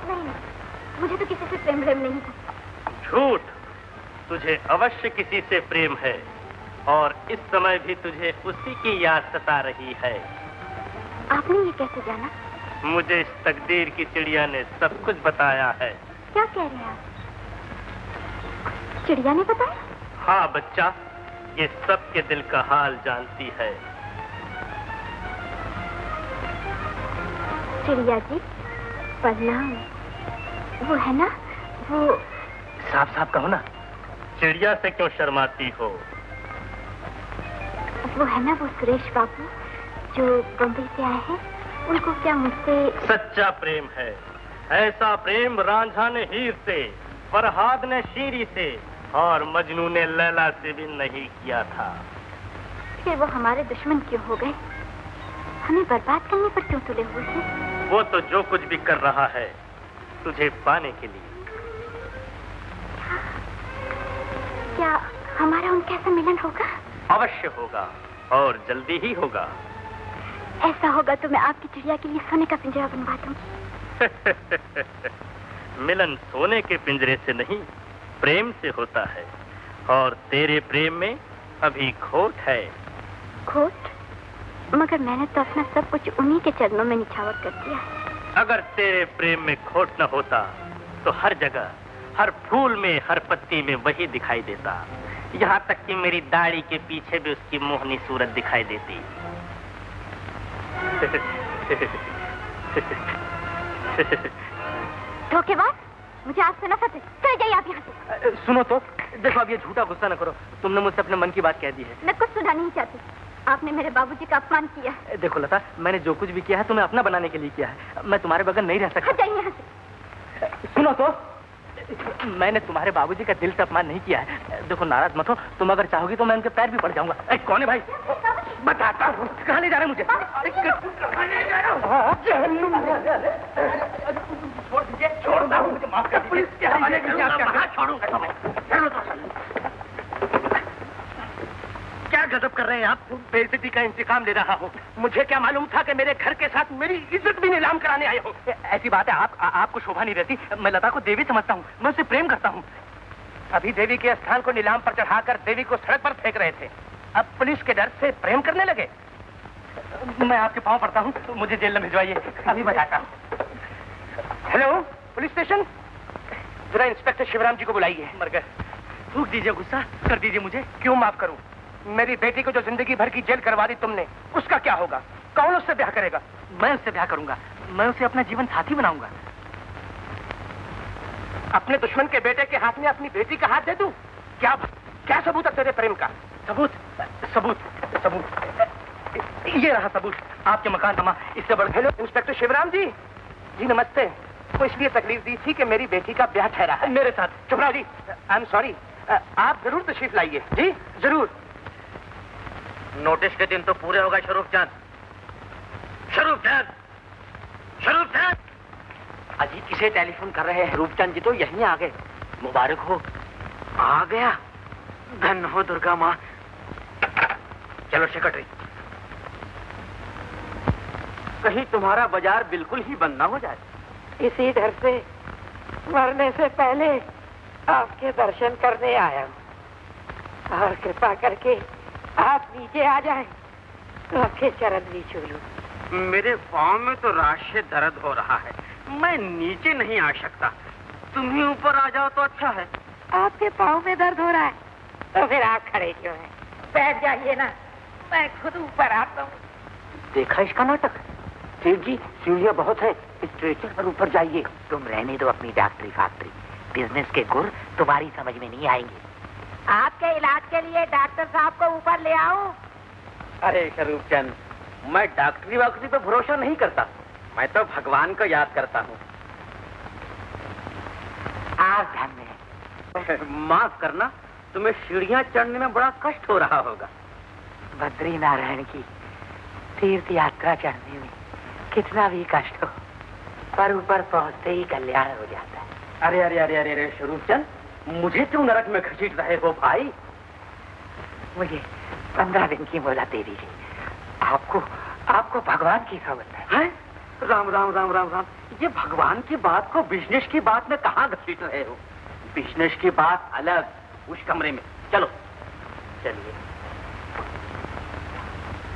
नहीं, मुझे तो किसी से प्रेम नहीं था। झूठ, तुझे अवश्य किसी से प्रेम है, और इस समय भी तुझे उसी की याद सता रही है। आपने ये कैसे जाना? मुझे इस तकदीर की चिड़िया ने सब कुछ बताया है। क्या कह रहे हैं आप? चिड़िया ने बताया? हाँ बच्चा, ये सबके दिल का हाल जानती है। चिड़िया जी, प्रणाम। वो है ना, वो साफ साफ कहो ना। चिड़िया से क्यों शर्माती हो? वो है ना, वो सुरेश बाबू जो बम्बई से आए हैं। उनको क्या मुझसे सच्चा प्रेम है। ऐसा प्रेम रांझा ने हीर से, फरहाद ने शीरी से और मजनू ने लैला से भी नहीं किया था। फिर वो हमारे दुश्मन क्यों हो गए? हमें बर्बाद करने पर क्यों तुले हुए हैं? वो तो जो कुछ भी कर रहा है तुझे पाने के लिए। क्या हमारा उनके ऐसा मिलन होगा? अवश्य होगा, और जल्दी ही होगा। ऐसा होगा तो मैं आपकी चिड़िया के लिए सोने का पिंजरा बनवा दूंगी। मिलन सोने के पिंजरे से नहीं, प्रेम से होता है, और तेरे प्रेम में अभी खोट है। खोट? मगर मैंने तो अपना सब कुछ उन्हीं के चरणों में निछावर कर दिया है। अगर तेरे प्रेम में खोट न होता तो हर जगह, हर फूल में, हर पत्ती में वही दिखाई देता। यहाँ तक कि मेरी दाढ़ी के पीछे भी उसकी मोहनी सूरत दिखाई देती। धोखेबाज, मुझे आपसे नफरत है। चले जाइए आप यहाँ से। सुनो तो, देखो अब ये झूठा गुस्सा न करो। तुमने मुझसे अपने मन की बात कह दी है। मैं कुछ सुना नहीं चाहती। आपने मेरे बाबूजी का अपमान किया है। देखो लता, मैंने जो कुछ भी किया है तुम्हें अपना बनाने के लिए किया है। मैं तुम्हारे बगैर नहीं रह सकता। हट जाइए यहाँ से। सुनो तो, मैंने तुम्हारे बाबूजी का दिल से अपमान नहीं किया है। देखो नाराज मत हो, तुम अगर चाहोगी तो मैं उनके पैर भी पड़ जाऊंगा। कौन है भाई? बताता हूँ। कहाँ ले जा रहे मुझे? कहाँ ले जा रहे हो? छोड़ दीजिए, छोड़ दो मुझे, माफ कर दीजिए। छोड़ूंगा। क्या गजब कर रहे हैं आप? बेइज्जती का इंतकाम ले रहा हो। मुझे क्या मालूम था कि मेरे घर के साथ मेरी इज्जत भी नीलाम कराने आए हो। ऐसी बात है, आपको शोभा नहीं रहती। मैं लता को देवी समझता हूँ, मैं उससे प्रेम करता हूँ। अभी देवी के स्थान को नीलाम पर चढ़ाकर देवी को सड़क पर फेंक रहे थे, अब पुलिस के डर से प्रेम करने लगे। मैं आपके पाँव पड़ता हूँ, तो मुझे जेल में भिजवाइए, अभी बताता हूँ। हेलो, पुलिस स्टेशन, जरा इंस्पेक्टर शिवराम जी को बुलाइए। मर गए। थूक दीजिए, गुस्सा कर दीजिए मुझे। क्यों माफ करूं? मेरी बेटी को जो जिंदगी भर की जेल करवा दी तुमने, उसका क्या होगा? कौन उससे ब्याह करेगा? मैं उससे ब्याह करूंगा, मैं उसे अपना जीवन साथी बनाऊंगा। अपने दुश्मन के बेटे के हाथ में अपनी बेटी का हाथ दे दूं? क्या सबूत है तेरे प्रेम का? सबूत ये रहा सबूत, आपके मकान इससे बढ़। हेलो इंस्पेक्टर शिवराम जी। जी नमस्ते। तो इसलिए तकलीफ दी थी कि मेरी बेटी का ब्याह ठहरा है मेरे साथ। चुपराव जी, आई एम सॉरी। आप जरूर तशरीफ लाइए। जी जरूर। नोटिस के दिन तो पूरे होगा शरूफ चांद। अजी किसे टेलीफोन कर रहे हैं? रूपचंद जी तो यहीं आ गए। मुबारक हो। आ गया? धन हो दुर्गा माँ। चलो सेक्रेटरी, कहीं तुम्हारा बाजार बिल्कुल ही बंद ना हो जाए। इसी डर से मरने से पहले आपके दर्शन करने आया हूँ, और कृपा करके आप नीचे आ जाएं तो आपके चरण भी छू लूं। मेरे पाँव में तो रात से दर्द हो रहा है, मैं नीचे नहीं आ सकता। तुम ही ऊपर आ जाओ तो अच्छा है। आपके पाँव में दर्द हो रहा है तो फिर आप खड़े क्यों हैं? बैठ जाइए ना, मैं खुद ऊपर आता हूँ। देखा इसका नाटक? सेठ जी, सीढ़ियाँ बहुत है, स्ट्रेचर पर ऊपर जाइए। तुम रहने दो अपनी डॉक्टरी फैक्ट्री, बिजनेस के गुर तुम्हारी समझ में नहीं आएंगे। आपके इलाज के लिए डॉक्टर साहब को ऊपर ले आओ? अरे शरूफ चंद, मैं डॉक्टरी वाक्टरी पे भरोसा नहीं करता, मैं तो भगवान को याद करता हूँ। आप ध्यान में। माफ करना, तुम्हें सीढ़ियाँ चढ़ने में बड़ा कष्ट हो रहा होगा। बद्री नारायण की तीर्थ यात्रा चढ़ने में कितना भी कष्ट हो, पर ऊपर पहुंचते ही कल्याण हो जाता है। अरे अरे अरे अरे अरे शरूफ चंद, मुझे क्यों नरक में घसीट रहे हो भाई? मुझे 15 दिन की मोहलत दे दीजिए। आपको भगवान की खबर है? राम राम राम राम राम, ये भगवान की बात को बिजनेस की बात में कहाँ घसीट रहे हो? बिजनेस की बात अलग, उस कमरे में। चलो चलिए।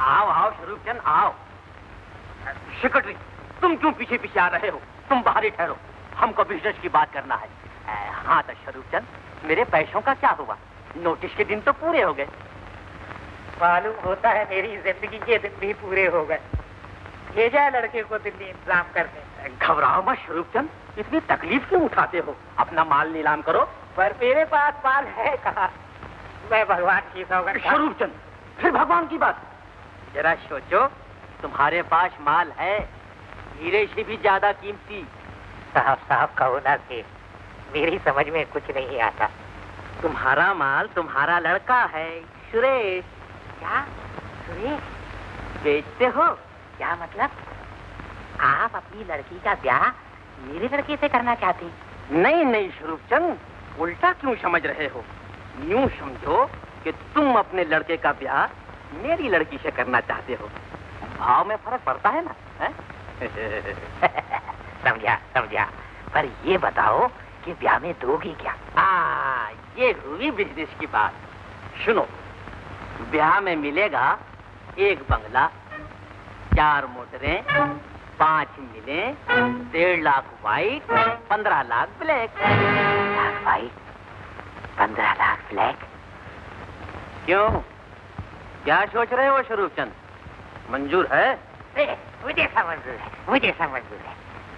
आओ आओ शरूफ चंद आओ। सेक्रेटरी, तुम क्यों पीछे पीछे आ रहे हो? तुम बाहर ही ठहरो, हमको बिजनेस की बात करना है। हाँ तो शरूफ चंद, मेरे पैसों का क्या हुआ? नोटिस के दिन तो पूरे हो गए। मालूम होता है मेरी जिंदगी के दिन भी पूरे हो गए। ये जाए लड़के को दिल्ली इंतजाम करने। घबराओ मत शरूफ चंद, इतनी तकलीफ क्यों उठाते हो? अपना माल नीलाम करो। पर मेरे पास माल है कहाँ? मैं भगवान की सौगंध। शरूफ चंद, फिर भगवान की बात। जरा सोचो, तुम्हारे पास माल है, हीरे से भी ज्यादा कीमती। साहब का होना थे, मेरी समझ में कुछ नहीं आता। तुम्हारा माल तुम्हारा लड़का है सुरेश। क्या सुरेश? बेचते हो? क्या मतलब? आप अपनी लड़की का ब्याह मेरे लड़के से करना चाहते हैं? नहीं नहीं शरूफ चंद, उल्टा क्यों समझ रहे हो? यूं समझो कि तुम अपने लड़के का ब्याह मेरी लड़की से करना चाहते हो। भाव में फर्क पड़ता है ना? समझा। पर ये बताओ कि ब्याह में दोगी क्या? ये हुई बिजनेस की बात। सुनो, ब्याह में मिलेगा 1 बंगला, 4 मोटरें, 5 मिलें, 1.5 lakh white, 15 lakh black. 1 lakh white, 15 lakh black. क्यों, क्या सोच रहे हो शरूफ चंद? मंजूर है? मुझे मंजूर है।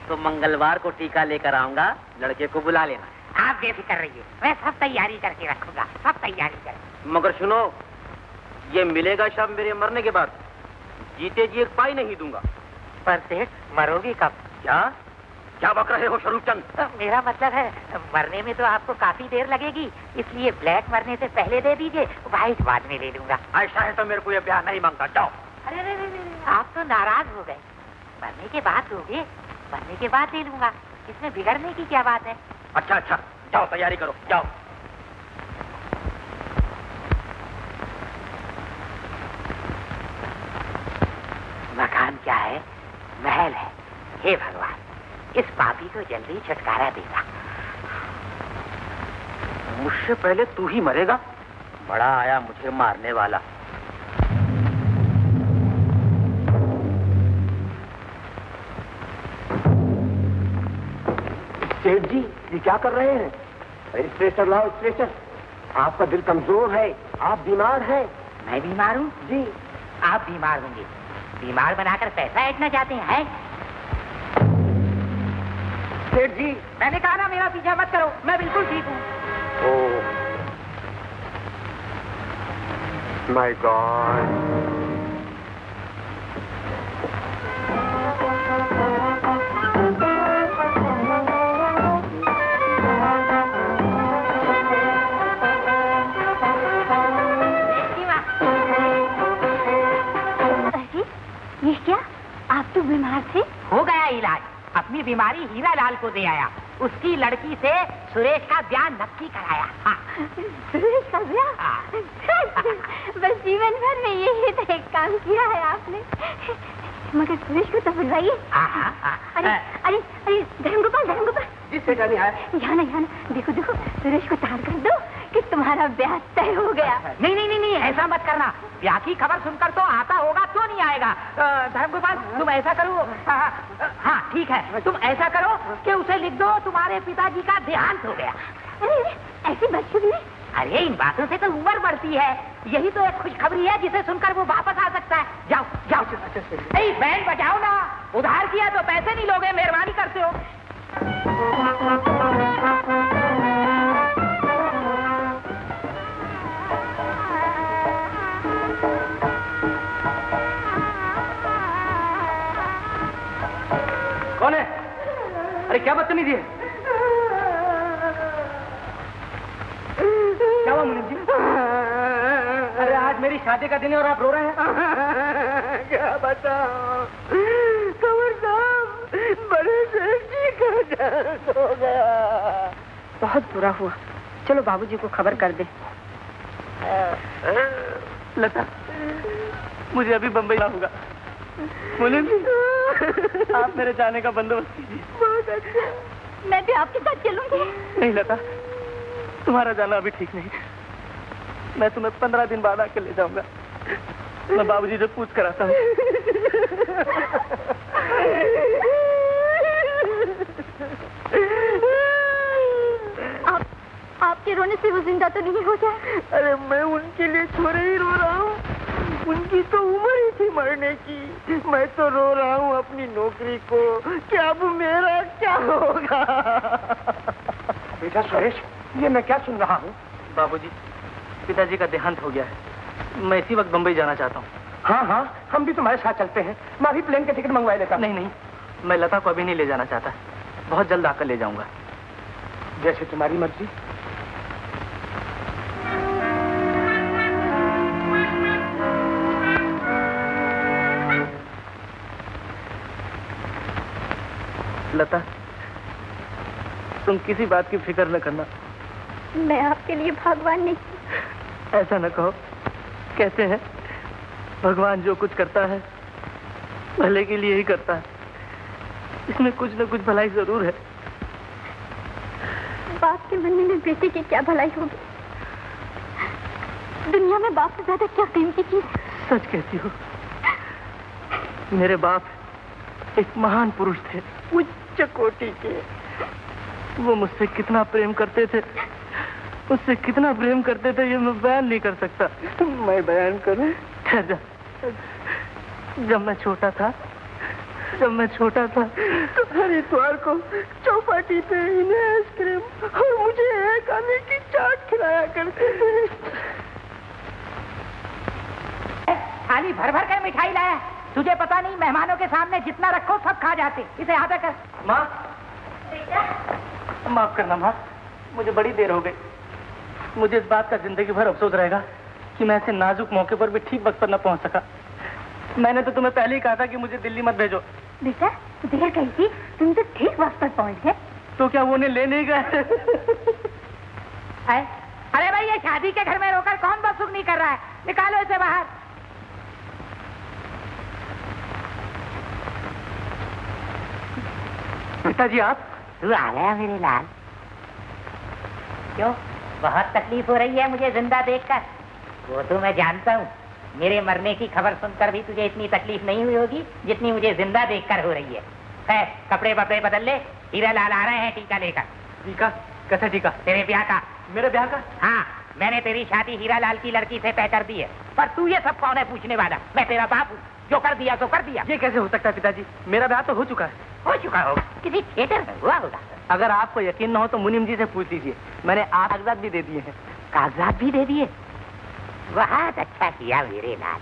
तो मंगलवार को टीका लेकर आऊंगा, लड़के को बुला लेना। आप बेफिक्र रहिए, मैं सब तैयारी करके रखूंगा, सब तैयारी कर। मगर सुनो, ये मिलेगा शाम मेरे मरने के बाद, जीते जी 1 पाई नहीं दूंगा। पर सेठ, मरोगी कब? क्या? क्या बक रहे हो स्वरूप चंद? मेरा मतलब है मरने में तो आपको काफी देर लगेगी, इसलिए ब्लैक मरने से पहले दे दीजिए, व्हाइट बाद में ले लूंगा। ऐसा है तो मेरे को ये ब्याह नहीं मांगता, जाओ। अरे आप तो नाराज हो गए। मरने के बाद दोगे, मरने के बाद ले लूंगा, इसमें बिगड़ने की क्या बात है। अच्छा अच्छा, जाओ तैयारी करो, जाओ। मकान क्या है? महल है। हे भगवान, इस पापी को जल्दी छुटकारा देगा। मुझसे पहले तू ही मरेगा? बड़ा आया मुझे मारने वाला। सेठ जी, ये क्या कर रहे हैं? स्ट्रेचर लाओ, स्ट्रेचर। आपका दिल कमजोर है, आप बीमार हैं। मैं बीमार हूँ? जी। आप बीमार होंगे, बीमार बनाकर पैसा ऐंठना चाहते हैं? सेठ जी, मैंने कहा ना मेरा पीछा मत करो, मैं बिल्कुल ठीक हूँ। Oh my God. ये क्या? आप तो बीमार थे? हो गया इलाज, अपनी बीमारी हीरा लाल को दे आया, उसकी लड़की से सुरेश का ब्याह नक्की कराया। हाँ। सुरेश का ब्याह? बस जीवन भर में यही तो एक काम किया है आपने। मगर सुरेश को तो बुलवाइए। अरे अरे अरे धर्मगोपाल, धर्मगोपाल। जिस सेठ नहीं आया। यहाँ ना, देखो देखो, सुरेश को तार कर दो कि तुम्हारा ब्याह तय हो गया। नहीं नहीं नहीं नहीं, ऐसा मत करना, ब्याह की खबर सुनकर तो आता होगा, क्यों नहीं आएगा। धर्मगोपाल, तुम ऐसा करो, हाँ ठीक है, तुम ऐसा करो कि उसे लिख दो तुम्हारे पिताजी का देहांत हो गया। अरे ऐसी बदशगुनी। अरे इन बातों से तो उम्र बढ़ती है, यही तो एक खुशखबरी है जिसे सुनकर वो वापस आ सकता है। जाओ जाओ। नहीं, बैंड बजाओ ना, उधार किया तो पैसे नहीं लोगे, मेहरबानी करते हो। कौन है? अरे क्या बदतमीजी है? क्या हुआ मुनीम जी? अरे आज मेरी शादी का दिन है और आप रो रहे हैं? क्या बताओ कंवर साहब, बड़े सेठ जी का दर्द हो गया। बहुत बुरा हुआ, चलो बाबूजी को खबर कर दे। लता, मुझे अभी बम्बई जाना होगा। मुनीम जी, आप मेरे जाने का बंदोबस्त कीजिए। बहुत अच्छा, मैं भी आपके साथ चलूंगी। नहीं लता, तुम्हारा जाना अभी ठीक नहीं, मैं तुम्हें 15 दिन बाद आकर ले जाऊंगा। मैं बाबूजी से पूछ कर आता हूँ। आपके रोने से वो जिंदा तो नहीं हो जाए? अरे मैं उनके लिए थोड़े ही रो रहा हूँ, उनकी तो उम्र ही थी मरने की। मैं तो रो रहा हूँ अपनी नौकरी को कि अब मेरा क्या होगा। बेटा सुरेश, ये मैं क्या सुन रहा हूँ? बाबूजी, पिताजी का देहांत हो गया है, मैं इसी वक्त बम्बई जाना चाहता हूँ। हाँ हाँ, हम भी तुम्हारे साथ चलते हैं, मैं भी प्लेन के टिकट मंगवा लेता। नहीं नहीं, मैं लता को अभी नहीं ले जाना चाहता, बहुत जल्द आकर ले जाऊंगा। जैसे तुम्हारी मर्जी। लता, तुम किसी बात की फिक्र न करना। मैं आपके लिए भगवान नहीं। ऐसा न कहो, कहते हैं भगवान जो कुछ करता है भले के लिए ही करता है, इसमें कुछ न कुछ भलाई जरूर है। बाप के बनने में बेटे की क्या भलाई होगी? दुनिया में बाप से ज्यादा क्या कीमती चीज? सच कहती हो, मेरे बाप एक महान पुरुष थे, उच्च कोटि के। वो मुझसे कितना प्रेम करते थे, मुझसे कितना प्रेम करते थे, ये मैं बयान नहीं कर सकता। मैं बयान करूं? ठहर जा। जब मैं छोटा था तो हरिद्वार को चौपाटी पे इन्हें आइसक्रीम और मुझे एक आने की चाट खिलाया करते थे। थाली भर भर कर मिठाई लाया, तुझे पता नहीं मेहमानों के सामने जितना रखो सब खा जाते। इसे आधा कर। माँ, माफ करना माँ, मुझे बड़ी देर हो गई। मुझे इस बात का जिंदगी भर अफसोस रहेगा कि मैं ऐसे नाजुक मौके पर भी ठीक वक्त पर न पहुंच सका। मैंने तो तुम्हें पहले ही कहा था कि मुझे दिल्ली मत भेजो। बेटा देर कही थी, तुम तो ठीक वक्त पर पहुंच गए। तो क्या वो उन्हें ले नहीं गए? अरे भाई, ये शादी के घर में रोकर कौन बसुक नहीं कर रहा है? निकालो इसे बाहर। पिताजी आप? तू आ गया मेरे लाल। क्यों, बहुत तकलीफ हो रही है मुझे जिंदा देखकर? वो तो मैं जानता हूँ, मेरे मरने की खबर सुनकर भी तुझे इतनी तकलीफ नहीं हुई होगी जितनी मुझे जिंदा देखकर हो रही है। खैर, कपड़े वपड़े बदल ले, हीरा लाल आ रहे हैं टीका लेकर। टीका? कैसा टीका? तेरे ब्याह का। मेरे ब्याह का? हाँ, मैंने तेरी शादी हीरा लाल की लड़की से तय कर दी है। पर तू ये सब कौन है पूछने वाला? मैं तेरा बाप हूँ, जो कर दिया तो कर दिया। ये कैसे हो सकता है पिताजी? मेरा ब्याह तो हो चुका है। हो चुका होगा, किसी थिएटर में हुआ होगा। अगर आपको यकीन न हो तो मुनीम जी से पूछ लीजिए, मैंने कागजात भी दे दिए हैं। कागजात भी दे दिए? बहुत अच्छा किया मेरे लाल।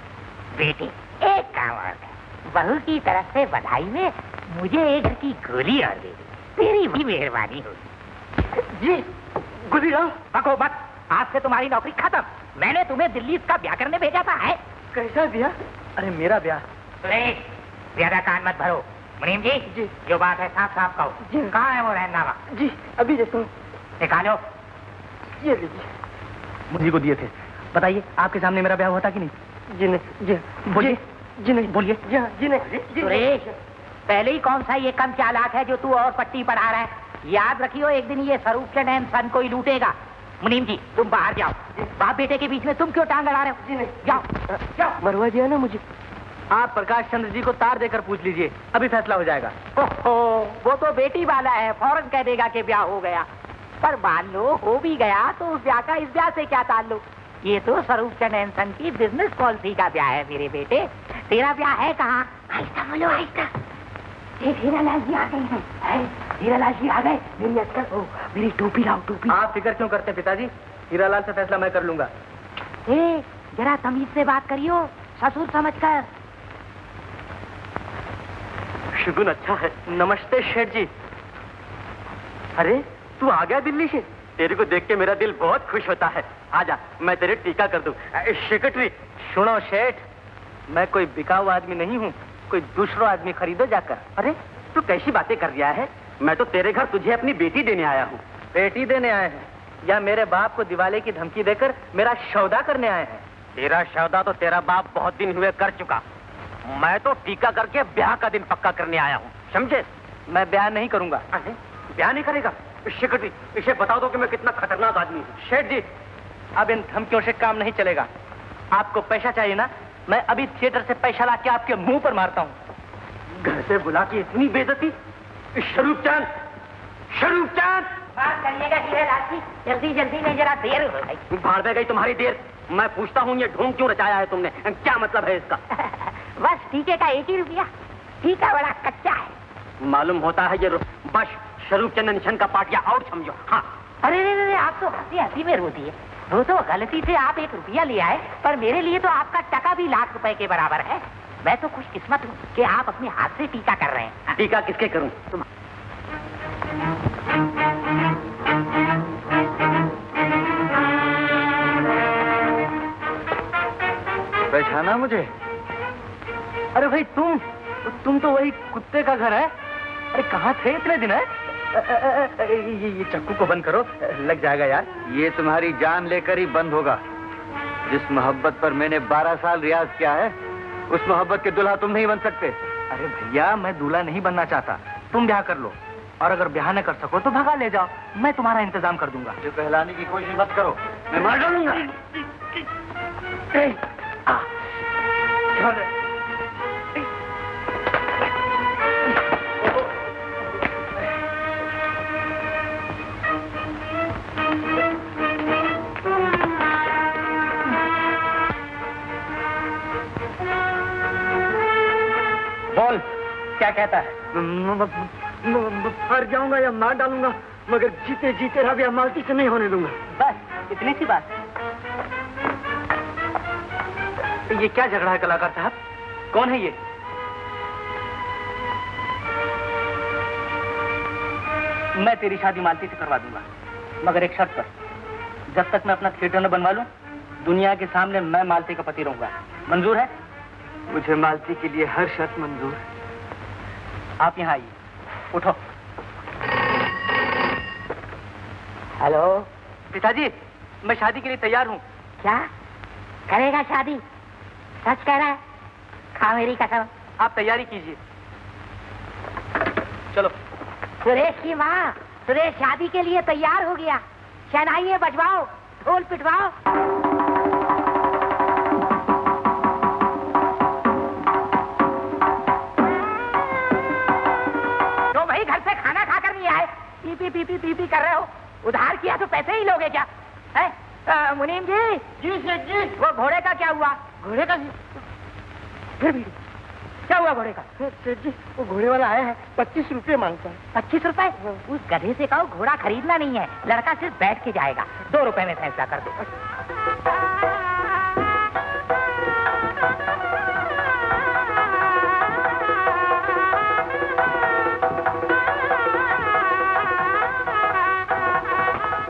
बेटे, एक काम और कर, बहू की तरफ से बधाई में मुझे एक की गोली और दे दे, तेरी भी मेहरबानी होगी। जी गोली? बको मत, आज से तुम्हारी नौकरी खत्म। मैंने तुम्हें दिल्ली इसका ब्याह करने भेजा था। है कैसा ब्याह? अरे मेरा ब्याह। सुरेश, ज्यादा कान मत भरो। मुनीम जी, जी जो बात है साफ साफ कहो। जी। कहाँ है वो रहनामा? जी अभी जैसे निकालो। ये लीजिए। मुझे को दिए थे। बताइए, आपके सामने मेरा ब्याह हुआ था कि नहीं? जी नहीं। जी बोलिए। जी नहीं। बोलिए। जी नहीं। सुरेश, पहले ही कौन सा ये कम चालाक है जो तू और पट्टी पढ़ा रहा है? याद रखियो, एक दिन ये स्वरूप चंद एंड सन को ही लूटेगा। मुनीम जी, तुम बाहर जाओ। बाप बेटे के बीच में तुम क्यों टांग अड़ा रहे हो? जी नहीं। जाओ। मरवा दिया ना मुझे। आप प्रकाश चंद्र जी को तार देकर पूछ लीजिए, अभी फैसला हो जाएगा। ओहो, वो तो बेटी वाला है, फौरन कह देगा कि ब्याह हो गया। पर मान लो हो भी गया तो उस ब्याह का इस ब्याह से क्या ताल्लुक? ये तो स्वरूप चंद एंड सन की बिजनेस पॉलिसी का ब्याह है मेरे बेटे। तेरा ब्याह है कहाँ? आहिस्ता बोलो, आहिस्ता। हीरालाल जी आ गए हैं। हीरालाल जी आ गए। मेरी अस्तर हो, मेरी टोपी लाओ, टोपी। आप फिक्र क्यों करते हैं पिताजी? हीरालाल से फैसला मैं कर लूंगा। जरा तमीज से बात करियो, ससुर समझकर। शुगुन अच्छा है। नमस्ते शेठ जी। अरे तू आ गया दिल्ली से? तेरे को देख के मेरा दिल बहुत खुश होता है। आजा, मैं तेरे टीका कर दूं। सेक्रेटरी सुनो शेठ, मैं कोई बिकाऊ आदमी नहीं हूँ, कोई दूसरा आदमी खरीदो जाकर। अरे तू कैसी बातें कर रहा है? मैं तो तेरे घर तुझे अपनी बेटी देने आया हूँ। बेटी देने आए हैं या मेरे बाप को दिवाली की धमकी देकर मेरा सौदा करने आए हैं? तेरा सौदा तो तेरा बाप बहुत दिन हुए कर चुका। मैं तो टीका करके ब्याह का दिन पक्का करने आया हूँ, समझे? मैं ब्याह नहीं करूंगा। ब्याह नहीं करेगा? सेक्रेटरी, इसे बता दो कि मैं कितना खतरनाक आदमी हूँ। शेठ जी, अब इन धमकियों से काम नहीं चलेगा। आपको पैसा चाहिए ना? मैं अभी थिएटर से पैसा ला के आपके मुंह पर मारता हूँ। घर से बुला के इतनी बेइज्जती? स्वरूप चांद, स्वरूप चांद! बात करिएगा हीरालाल जी, जल्दी जल्दी नहीं, जरा देर हो गई। भाड़ में गई तुम्हारी देर। मैं पूछता हूँ, ये ढोंग क्यों रचाया है तुमने? क्या मतलब है इसका? बस टीके का 1 ही रुपया। टीका बड़ा कच्चा है। मालूम होता है ये बस स्वरूप चंद निशन का पाटिया आउट समझो। हाँ। अरे आप तो हंसी हंसी में रोती है। वो तो गलती से आप 1 रुपया ले आए, पर मेरे लिए तो आपका टका भी लाख रुपए के बराबर है। मैं तो खुशकिस्मत हूँ कि आप अपने हाथ से टीका कर रहे हैं। टीका किसके करूँ? तुम। पहचाना मुझे? अरे भाई तुम तो वही कुत्ते का घर है। अरे कहाँ थे इतने दिन? है ये चक्कू को बंद करो, लग जाएगा यार। ये तुम्हारी जान लेकर ही बंद होगा। जिस मोहब्बत पर मैंने 12 साल रियाज किया है, उस मोहब्बत के दूल्हा तुम नहीं बन सकते। अरे भैया, मैं दूल्हा नहीं बनना चाहता। तुम ब्याह कर लो, और अगर ब्याह न कर सको तो भगा ले जाओ, मैं तुम्हारा इंतजाम कर दूंगा। जो कहलाने की कोशिश मत करो, मैं मार डालूंगा। बोल, क्या कहता है? मर जाऊंगा या मार डालूंगा, मगर जीते जीते रहा ब्याह मालती से नहीं होने दूंगा। बस इतनी सी बात। ये क्या झगड़ा है कलाकार साहब? कौन है ये? मैं तेरी शादी मालती से करवा दूंगा, मगर एक शर्त पर। जब तक मैं अपना थिएटर न बनवा लूं, दुनिया के सामने मैं मालती का पति रहूंगा। मंजूर है? मुझे मालती के लिए हर शर्त मंजूर है। आप यहाँ आइए, उठो। हेलो पिताजी, मैं शादी के लिए तैयार हूँ। क्या करेगा शादी? सच कह रहा है? खा मेरी कसम। आप तैयारी कीजिए। चलो। सुरेश की माँ, सुरेश शादी के लिए तैयार हो गया। शहनाइये बजवाओ, ढोल पिटवाओ। तो भाई घर से खाना खाकर नहीं आए, P P P P P P कर रहे हो। उधार किया तो पैसे ही लोगे क्या? है मुनीम जी? जी सेठ जी। वो घोड़े का क्या हुआ? घोड़े का फिर भी क्या हुआ घोड़े का? सेठ जी, वो घोड़े वाला आया है, 25 रुपए मांगता है। 25 रुपए? उस गधे से कहो घोड़ा खरीदना नहीं है, लड़का सिर्फ बैठ के जाएगा। 2 रुपए में फैसला कर दो।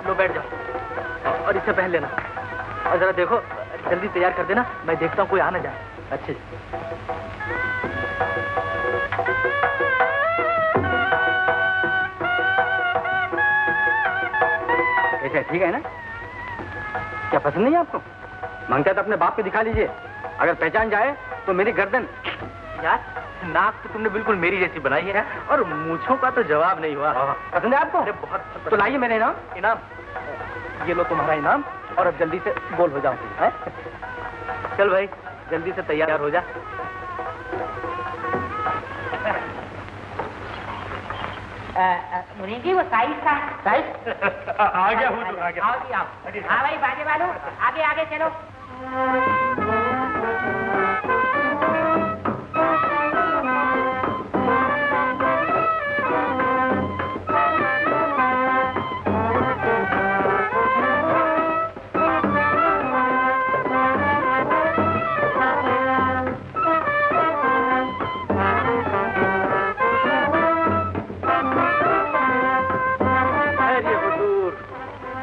लो बैठ जाओ और इससे पहन लेना। और जरा देखो, जल्दी तैयार कर देना, मैं देखता हूँ कोई आ ना जाए। अच्छे। कैसे, ठीक है ना? क्या पसंद नहीं है आपको? मांगता तो अपने बाप पे दिखा लीजिए, अगर पहचान जाए तो मेरी गर्दन। यार, नाक तो तुमने बिल्कुल मेरी जैसी बनाई है और मूंछों का तो जवाब नहीं हुआ। पसंद है आपको? अरे बहुत। तो लाइए मेरे इनाम। इनाम? ये लो तुम्हारा इनाम, और अब जल्दी से गोल हो जाओ। है? चल भाई, जल्दी से तैयार हो जा। मुनीम जी, वो साइज का साइज आ गया हूँ, आ गया। आओ जी आओ। हाँ भाई, बाजे वालों, आगे आगे चलो।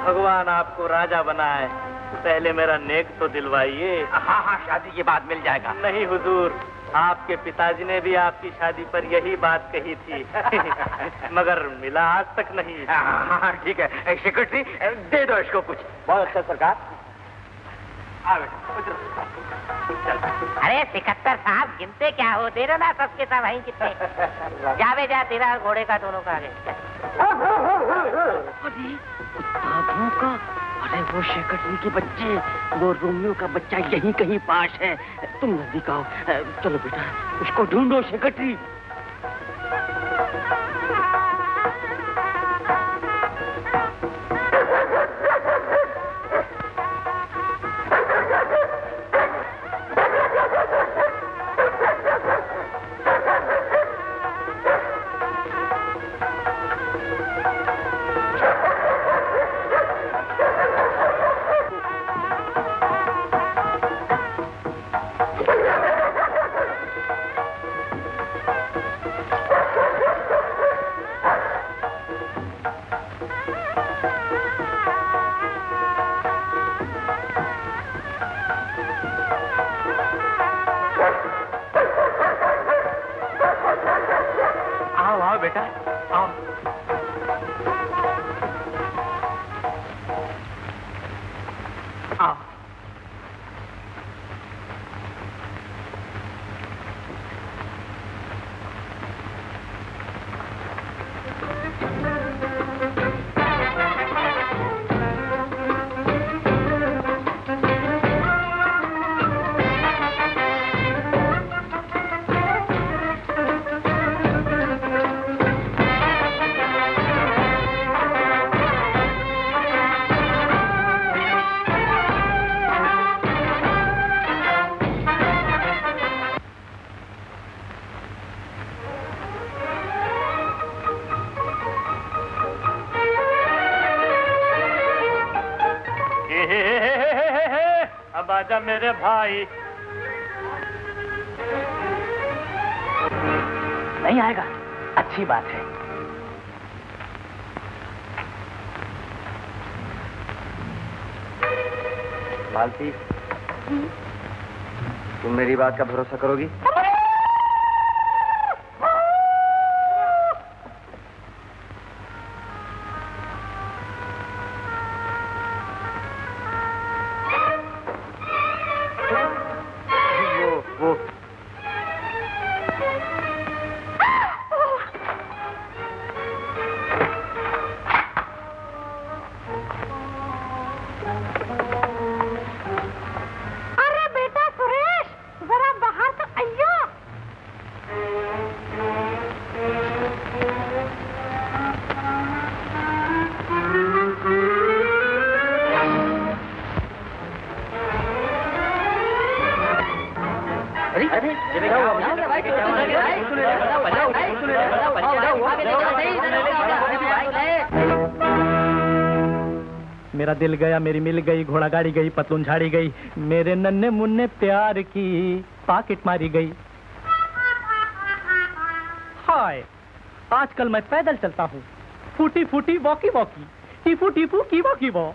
भगवान आपको राजा बनाए, पहले मेरा नेक तो दिलवाइए। हाँ हाँ, शादी के बाद मिल जाएगा। नहीं हुजूर, आपके पिताजी ने भी आपकी शादी पर यही बात कही थी मगर मिला आज तक नहीं। हाँ ठीक है, सेक्रेटरी दे दो इसको कुछ। बहुत अच्छा सरकार। अरे सिकत्तर साहब, गिनते क्या हो? दे दो ना सबके सब वहीं कितने। जावे जा, तेरा और घोड़े का दोनों का आगे। किताबों का? अरे वो सेक्रेटरी के बच्चे, वो रोमियो का बच्चा यहीं कहीं पास है। तुम नजदीक आओ। चलो बेटा, उसको ढूंढो सेक्रेटरी। बेटा आओ। आओ। अब आजा मेरे भाई। नहीं आएगा, अच्छी बात है। मालती, तुम मेरी बात का भरोसा करोगी? वो अरे बेटा सुरेश, जरा बाहर तो आइयो। मेरा दिल गया, मेरी मिल गई, घोड़ा गाड़ी गई, पतलून झाड़ी गई, मेरे नन्हे मुन्ने प्यार की पॉकेट मारी गई। हाय, आजकल मैं पैदल चलता हूँ, फूटी फूटी वॉकी वॉकी, टीफू टीफू की वॉकी वॉ।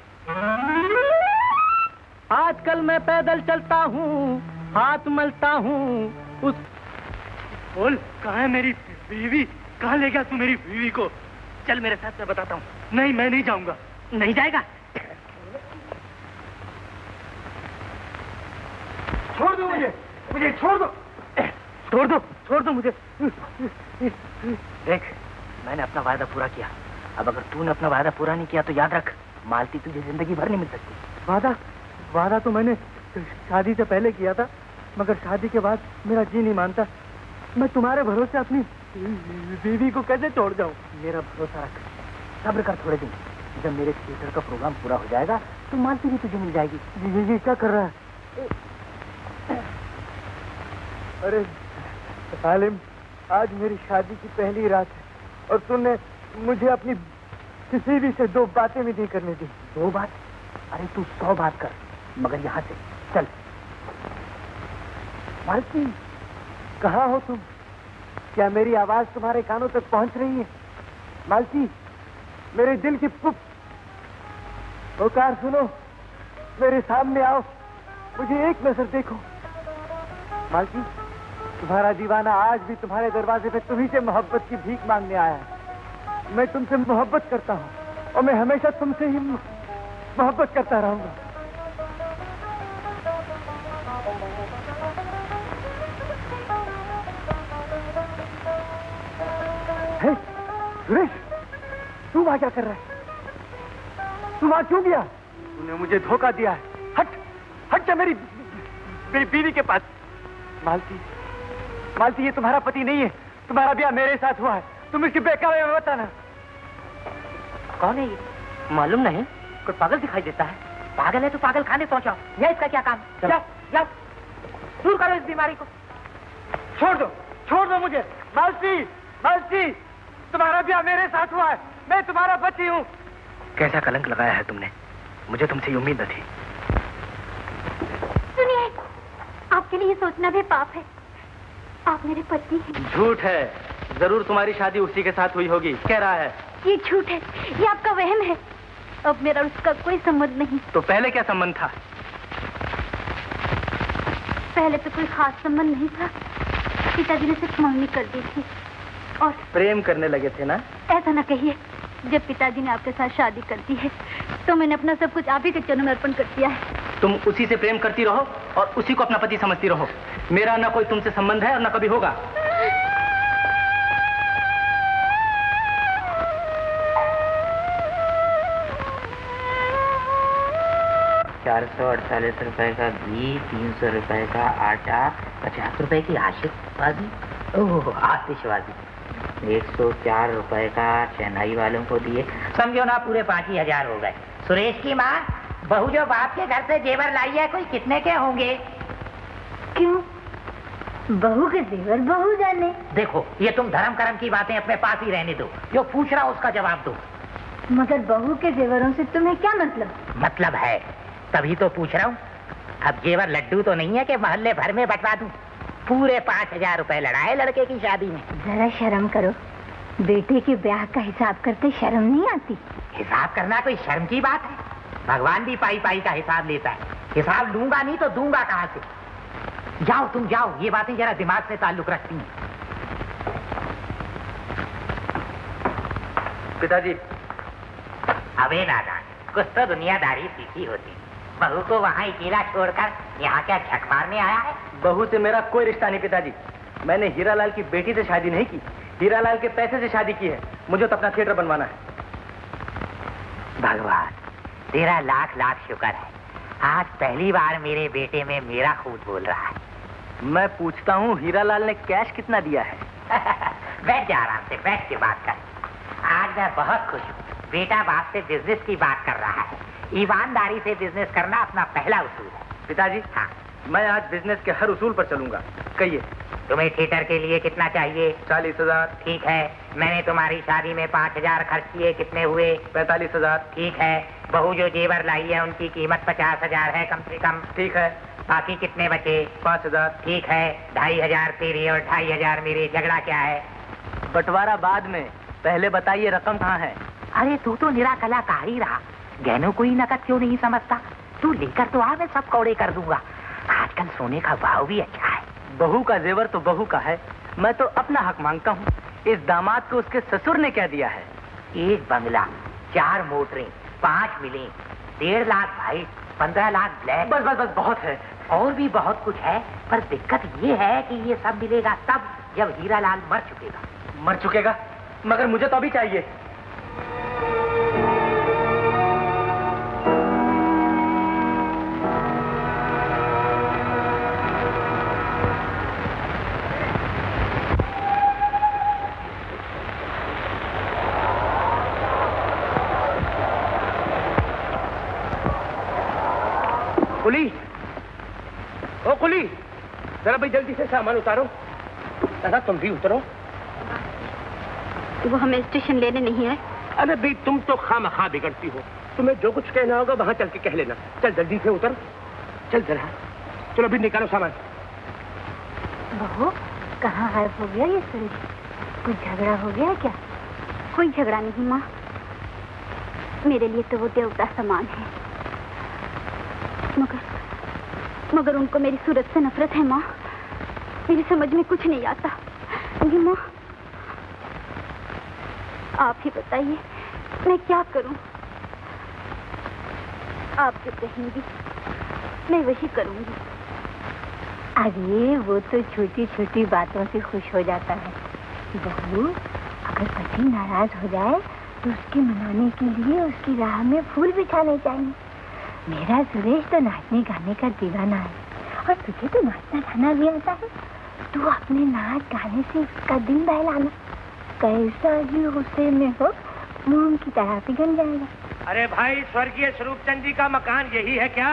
आजकल मैं पैदल चलता हूँ, हाथ मलता हूँ उस। बोल, कहाँ है मेरी बीवी? कहाँ ले गया तू मेरी बीवी को? चल मेरे साथ, मैं बताता हूँ। नहीं, मैं नहीं जाऊंगा। नहीं जाएगा? छोड़ दो मुझे, मुझे छोड़ दो, छोड़ दो, छोड़ दो मुझे। देख, मैंने अपना वादा पूरा किया। अब अगर तूने अपना वादा पूरा नहीं किया तो याद रख, मालती तुझे जिंदगी भर नहीं मिल सकती। वादा तो मैंने शादी से पहले किया था, मगर शादी के बाद मेरा जी नहीं मानता। मैं तुम्हारे भरोसे अपनी बीवी को कैसे छोड़ जाऊं? मेरा भरोसा रख, सब्र कर थोड़े दिन। जब मेरे थिएटर का प्रोग्राम पूरा हो जाएगा तो मालती भी तुझे मिल जाएगी। ये क्या कर रहा है? अरे सालिम, आज मेरी शादी की पहली रात है और तूने मुझे अपनी किसी भी से 2 बातें भी नहीं करने दी। 2 बात? अरे तू 100 बात कर, मगर यहाँ से चल। मालती, कहाँ हो तुम? क्या मेरी आवाज तुम्हारे कानों तक पहुंच रही है? मालती, मेरे दिल की पुकार सुनो, मेरे सामने आओ, मुझे एक नजर देखो। मालती, तुम्हारा दीवाना आज भी तुम्हारे दरवाजे पे तुम्ही से मोहब्बत की भीख मांगने आया है। मैं तुमसे मोहब्बत करता हूँ और मैं हमेशा तुमसे ही मोहब्बत करता रहूंगा। हे, सुरेश, तू वहां क्या कर रहा है? तू वहां क्यों गया? तूने मुझे धोखा दिया है। हट, हट जा मेरी बीवी के पास। मालती, मालती, ये तुम्हारा पति नहीं है। तुम्हारा ब्याह मेरे साथ हुआ है। तुम इसकी बेकावे में बताना। कौन है ये? मालूम नहीं, कोई पागल दिखाई देता है। पागल है तो पागल खाने पहुंचाओ, यह इसका क्या काम? जाओ, जाओ, दूर करो इस बीमारी को। छोड़ दो मुझे। मालती, मालती, तुम्हारा ब्याह मेरे साथ हुआ है। मैं तुम्हारा पति हूँ। कैसा कलंक लगाया है तुमने, मुझे तुमसे उम्मीद न थी। सुनिए, आपके लिए सोचना भी पाप है। आप मेरे पति हैं। झूठ है, जरूर तुम्हारी शादी उसी के साथ हुई होगी। कह रहा है ये झूठ है, ये आपका वहम है। अब मेरा उसका कोई संबंध नहीं। तो पहले क्या संबंध था? पहले तो कोई खास संबंध नहीं था। पिताजी ने सिर्फ मंगनी कर दी थी और प्रेम करने लगे थे ना? ऐसा ना कहिए। जब पिताजी ने आपके साथ शादी कर दी है तो मैंने अपना सब कुछ आप ही के चरणों में अर्पण कर दिया है। तुम उसी से प्रेम करती रहो और उसी को अपना पति समझती रहो। मेरा ना कोई तुमसे संबंध है और ना कभी होगा। 448 रुपए का घी, 300 रुपए का आटा, 50 रुपए की आशिकबाजी, ओह आतिशबाजी, 104 रुपए का चेन्नई वालों को दिए। समझो ना पूरे 5,000 हो गए। सुरेश की माँ, बहू जो बाप के घर से जेवर लाई है, कोई कितने के होंगे? क्यों? बहू के जेवर बहू जाने। देखो, ये तुम धर्म कर्म की बातें अपने पास ही रहने दो। जो पूछ रहा उसका जवाब दो। मगर बहू के जेवरों से तुम्हें क्या मतलब? मतलब है, तभी तो पूछ रहा हूँ। अब जेवर लड्डू तो नहीं है कि मोहल्ले भर में बंटवा दूं। पूरे 5,000 रुपए लड़ाए लड़के की शादी में। जरा शर्म करो। बेटे के ब्याह का हिसाब करते शर्म नहीं आती? हिसाब करना कोई शर्म की बात है? भगवान भी पाई पाई का हिसाब लेता है। हिसाब लूंगा नहीं तो दूंगा कहां से। जाओ तुम जाओ, ये बातें जरा दिमाग से ताल्लुक रखती हैं। पिताजी। अबे नादान, कुछ तो दुनियादारी सीखी होती। बहू को वहाँ अकेला छोड़कर यहाँ क्या झक मारने आया है? बहू से मेरा कोई रिश्ता नहीं पिताजी। मैंने हीरालाल की बेटी से शादी नहीं की, हीरालाल के पैसे से शादी की है। मुझे तो अपना थिएटर बनवाना है। भगवान तेरा लाख लाख शुक्र है, आज पहली बार मेरे बेटे में मेरा खून बोल रहा है। मैं पूछता हूँ, हीरालाल ने कैश कितना दिया है? बैठ जा आराम से, बैठ के बात कर। आज मैं बहुत खुश हूँ, बेटा बाप से बिजनेस की बात कर रहा है। ईमानदारी से बिजनेस करना अपना पहला उसूल है। पिताजी हाँ, मैं आज बिजनेस के हर उसूल पर चलूंगा। कहिए। तुम्हें थिएटर के लिए कितना चाहिए? 40,000। ठीक है, मैंने तुम्हारी शादी में 5,000 खर्च किए, कितने हुए? 45,000। ठीक है, बहू जो जेवर लाई है उनकी कीमत 50,000 है कम से कम। ठीक है। बाकी कितने बचे? 5,000। ठीक है, 2,500 तेरे और 2,500 मेरे। झगड़ा क्या है? बंटवारा बाद में, पहले बताइए रकम कहाँ है? अरे तू तो निरा कलाकार ही रहा, गहनों को ही नकद क्यों नहीं समझता? तू लेकर तो आ, मैं सब कौड़े कर दूंगा। आजकल सोने का भाव भी अच्छा है। बहू का जेवर तो बहू का है, मैं तो अपना हक मांगता हूँ। इस दामाद को उसके ससुर ने क्या दिया है? 1 बंगला, 4 मोटरें, 5 मिलें, 1.5 लाख भाई, 15 लाख ब्लैक। बस बस बस बहुत है। और भी बहुत कुछ है, पर दिक्कत ये है कि ये सब मिलेगा तब जब हीरालाल मर चुकेगा। मर चुकेगा? मगर मुझे तो अभी चाहिए। कुली, ओ कुली, जरा भाई जल्दी से सामान उतारो। दादा तुम भी उतरो। वो हमें स्टेशन लेने नहीं आए। अरे भाई तुम तो खामखा बिगड़ती हो। तुम्हें जो कुछ कहना होगा वहां चल के कह लेना। चल जल्दी से उतर, चल जरा। चलो अभी निकालो सामान। बहू कहाँ गायब हो गया ये सुरेश? कोई झगड़ा हो गया क्या? कोई झगड़ा नहीं माँ, मेरे लिए तो वो देवता समान है। मगर उनको मेरी सूरत से नफरत है माँ। मेरी समझ में कुछ नहीं आता। जी माँ, आप ही बताइए मैं क्या करूं? आप जो कहेंगी मैं वही करूंगी। अरे वो तो छोटी छोटी बातों से खुश हो जाता है। बहू, अगर पति नाराज हो जाए तो उसके मनाने के लिए उसकी राह में फूल बिछाने चाहिए। मेरा सुरेश तो नाचने गाने का दीवाना है, और तुझे तो नाचना गाना भी आता है। तू अपने नाच गाने से उसका दिल बहलाना, कैसा ही गुस्से में हो मोम की तरह पिघल जाएगा। अरे भाई, स्वर्गीय स्वरूपचंद जी का मकान यही है क्या?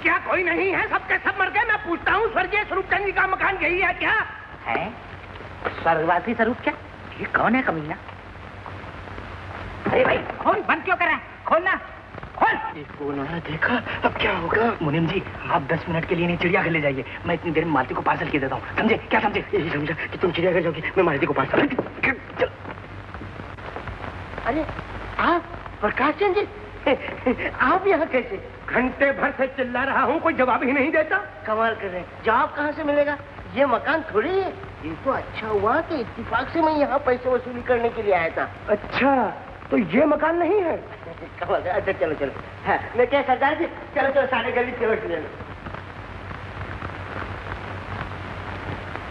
क्या कोई नहीं है? सबके सब मर गए। मैं पूछता हूँ, स्वर्गीय स्वरूपचंद जी का मकान यही है क्या? है स्वर्गवासी स्वरूप क्या? ये कौन है कमीना? अरे भाई खोल, बंद क्यों करा? खोलना, खोल। इसको उन्होंने देखा, अब क्या होगा? मुनीम जी, आप 10 मिनट के लिए नहीं चिड़ियाघर ले जाइए। मैं इतनी देर में मालती को पार्सल किया देता हूँ। समझे? क्या समझे? यही समझा कि तुम चिड़ियाघर जाओगी, मैं मालती को पार्सल। अरे आप प्रकाश चंद जी, आप यहाँ कैसे? घंटे भर से चिल्ला रहा हूँ, कोई जवाब ही नहीं देता। कमाल कर रहे हैं, जवाब कहाँ से मिलेगा? ये मकान थोड़ी है। ये तो अच्छा हुआ कि इत्तेफाक से मैं यहाँ पैसे वसूली करने के लिए आया था। अच्छा, तो ये मकान नहीं है? कमाल। अच्छा चलो चलो। हाँ, मैं क्या सरदार जी, चलो चलो सारे गली चलो ले लो।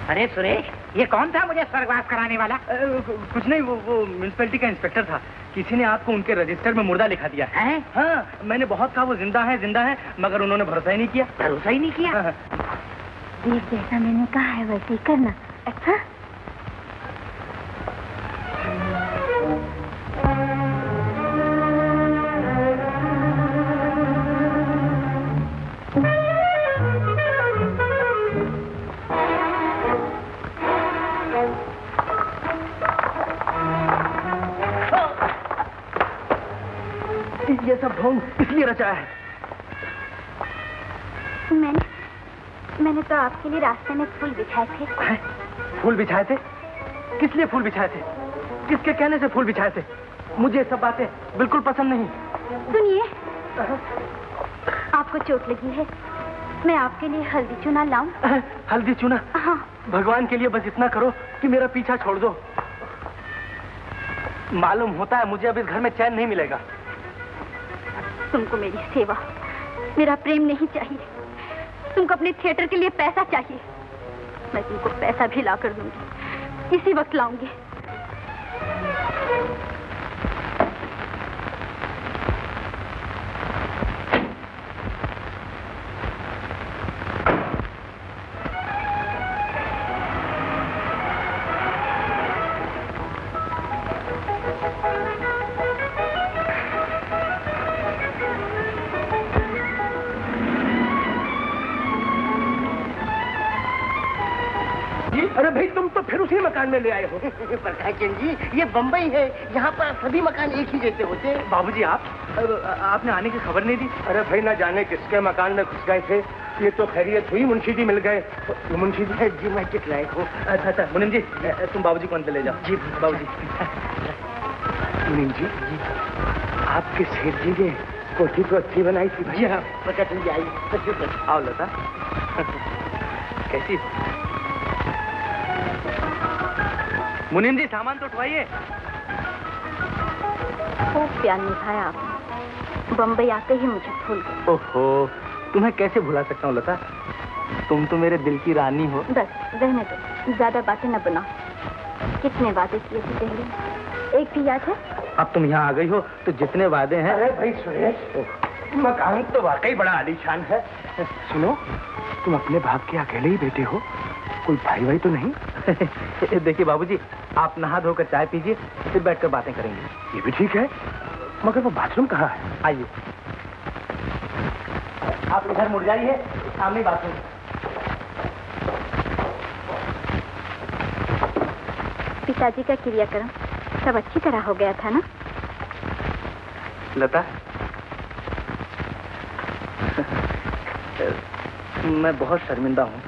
अरे सुरेश, ये कौन था मुझे स्वर्गवास कराने वाला? कुछ नहीं, वो म्युनिसिपैलिटी का इंस्पेक्टर था। किसी ने आपको उनके रजिस्टर में मुर्दा लिखा दिया है। हाँ, मैंने बहुत कहा वो जिंदा है, मगर उन्होंने भरोसा ही नहीं किया। भरोसा ही नहीं किया? हाँ। देख, जैसा मैंने कहा है वैसे ही करना। अच्छा, ये सब ढोंग इसलिए रचा है। मैंने तो आपके लिए रास्ते में फूल बिछाए थे। फूल बिछाए थे? किस लिए फूल बिछाए थे? किसके कहने से फूल बिछाए थे? मुझे सब बातें बिल्कुल पसंद नहीं। सुनिए, आपको चोट लगी है, मैं आपके लिए हल्दी चूना लाऊं? हल्दी चूना? हाँ। भगवान के लिए बस इतना करो कि मेरा पीछा छोड़ दो। मालूम होता है मुझे अब इस घर में चैन नहीं मिलेगा। तुमको मेरी सेवा, मेरा प्रेम नहीं चाहिए। तुमको अपने थिएटर के लिए पैसा चाहिए। मैं तुमको पैसा भी ला कर दूंगी, इसी वक्त लाऊंगी। अरे भाई तुम तो फिर उसी मकान में ले आए हो। प्रकाश चंद जी, ये बम्बई है, यहाँ पर सभी मकान एक ही जैसे होते हैं। बाबूजी आपने आने की खबर नहीं दी? अरे भाई ना जाने किसके मकान में घुस गए थे। ये तो खैरियत हुई, मुंशी जी मिल गए। मुंशी जी? जी मैं किस लायक हूँ। अच्छा मुनीम जी, तुम बाबूजी को अंदर ले जाओ। जी बाबूजी। मुनीम जी, आपके सेठ जी ने कोठी तो अच्छी बनाई थी। जी हाँ प्रकाश चंद जी, आइए। आओ लता। कैसी? मुनीम जी सामान तो उठवाइए। खूब प्यार निभाया आपने, बम्बई आते ही मुझे भूल गए। ओहो, तुम्हें कैसे भुला सकता हूँ लता, तुम तो मेरे दिल की रानी हो। बस रहने दो, ज्यादा बातें न बनाओ। कितने वादे किए थे दिल्ली में, एक भी याद है? अब तुम यहाँ आ गई हो तो जितने वादे हैं। अरे भाई सुरेश, मकान तो वाकई बड़ा आलीशान है। सुनो, तुम अपने बाप के अकेले ही बेटे हो, कोई भाई भाई तो नहीं? देखिए बाबूजी, आप नहा धोकर चाय पीजिए, फिर बैठकर बातें करेंगे। ये भी ठीक है, मगर वो बाथरूम कहाँ है? आइए, आप इधर मुड़ जाइए, सामने बाथरूम। पिताजी का क्रियाक्रम सब अच्छी तरह हो गया था ना? लता, मैं बहुत शर्मिंदा हूँ।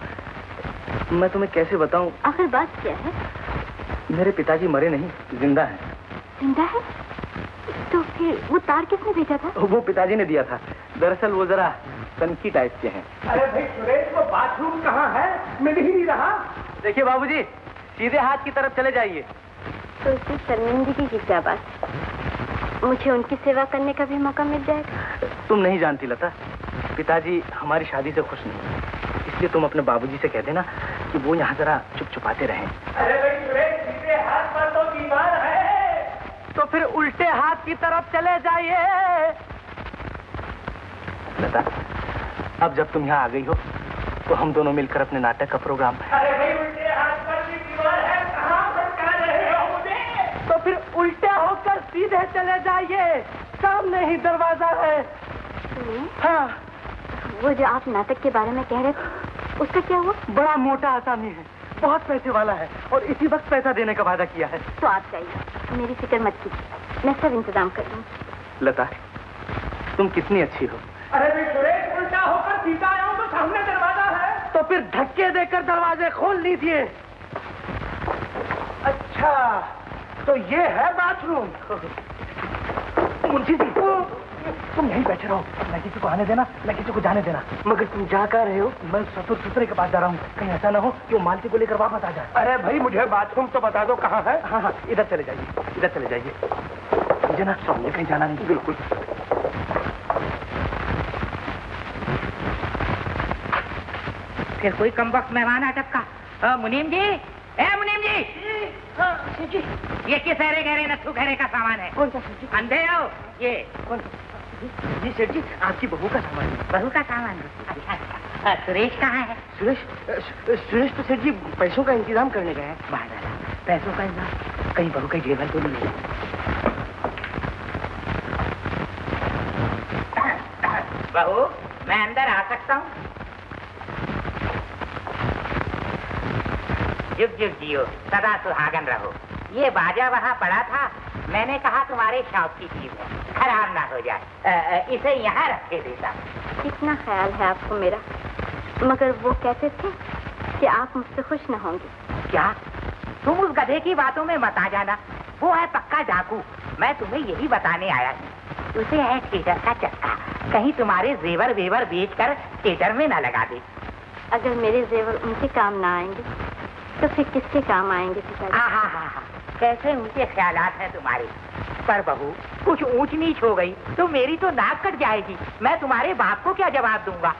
मैं तुम्हें कैसे बताऊं? आखिर बात क्या है? मेरे पिताजी मरे नहीं, जिंदा हैं। जिंदा है? तो फिर वो तार किसने भेजा था? वो पिताजी ने दिया था। दरअसल वो जरा सनकी टाइप के हैं। अरे भाई सुरेश, वो बाथरूम कहाँ है? मिल ही नहीं रहा। देखिए बाबूजी, सीधे हाथ की तरफ चले जाइए। तो इसमें शर्मिंदगी की क्या बात? मुझे उनकी सेवा करने का भी मौका मिल जाएगा। तुम नहीं जानती लता, पिताजी हमारी शादी से खुश नहीं, इसलिए तुम अपने बाबूजी से कह देना कि वो यहाँ जरा चुप छुपाते रहें। अरे भाई सुरेश, सीधे हाथ पर तो दीवार है, तो फिर उल्टे हाथ की तरफ चले जाइए। लता, अब जब तुम यहाँ आ गई हो तो हम दोनों मिलकर अपने नाटक का प्रोग्राम। अरे भाई उल्टे हाथ पर भी दीवार है, कहाँ भटका रहे हो मुझे? तो फिर उल्टे होकर सीधे चले जाइए, सामने ही दरवाजा है। हाँ, वो जो आप नाटक के बारे में कह रहे थे, उसका क्या हुआ? बड़ा मोटा आसामी है, बहुत पैसे वाला है और इसी वक्त पैसा देने का वादा किया है। तो आप जाइए, मेरी फिक्र मत कीजिए, मैं सब इंतजाम कर लूंगी। लता, तुम कितनी अच्छी हो। अरे भाई सुरेश, उल्टा होकर सीधा आऊं तो सामने दरवाजा है। तो फिर धक्के देकर दरवाजे खोल लीजिए। अच्छा, तो ये है बाथरूम। मुंशी जी, तुम यहीं बैठे रहो, न किसी को आने देना, न किसी को जाने देना। मगर तुम जा कर रहे हो? मैं ससुर सुतरे के पास जा रहा हूँ, कहीं ऐसा ना हो कि वो मालती को लेकर वापस आ जाए। अरे भाई मुझे बाथरूम तो बता दो कहाँ है। हाँ हाँ, इधर चले जाइए, इधर चले जाइए, मुझे ना सामने कहीं जाना नहीं। बिल्कुल। फिर कोई कमबख्त मेहमान आ टपका। मुनीम जी, मुनीम जी, ये किस गहरे गहरे नथु गहरे का सामान है? कौन सा सेठ जी? अंधे हो ये? कौन? जी सेठ जी, आपकी बहू का सामान है। बहू का सामान है? अच्छा, सुरेश कहाँ है? सुरेश तो सेठ जी पैसों का इंतजाम करने गए हैं। बाहर पैसों का इंतजाम? कहीं बहू का जेवर तो नहीं है। बहू, मैं अंदर आ सकता हूँ? जुग जुग जियो, सदा सुहागन रहो। ये बाजा वहाँ पड़ा था, मैंने कहा तुम्हारे शौक की चीज है, खराब ना हो जाए, इसे यहाँ रखे देता। कितना ख्याल है आपको मेरा, मगर वो कहते थे कि आप मुझसे खुश न होंगे। क्या? तुम उस गधे की बातों में मत आ जाना, वो है पक्का डाकू। मैं तुम्हें यही बताने आया हूँ। उसे है थिएटर का चस्का। कहीं तुम्हारे जेवर वेवर बेचकर थिएटर में न लगा दे। अगर मेरे जेवर उनके काम ना आएंगे तो फिर किसके काम आएंगे पिताजी? हाँ, कैसे ऊंचे ख्यालात हैं तुम्हारे। पर बहू, कुछ ऊंच नीच हो गई तो मेरी तो नाक कट जाएगी। मैं तुम्हारे बाप को क्या जवाब दूंगा?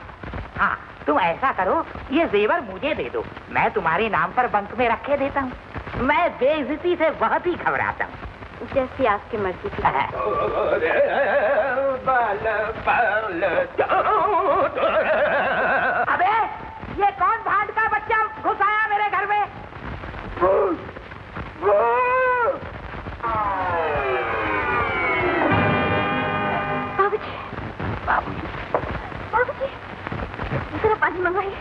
हाँ, तुम ऐसा करो, ये जेवर मुझे दे दो, मैं तुम्हारे नाम पर बंक में रखे देता हूँ। मैं बेइज्जती से बहुत ही घबराता हूँ। जैसी आपकी मर्जी की। अबे, ये कौन भांड का बच्चा घुस आया मेरे घर में? बाबूजी, बाबूजी, जरा पानी मंगवाइए।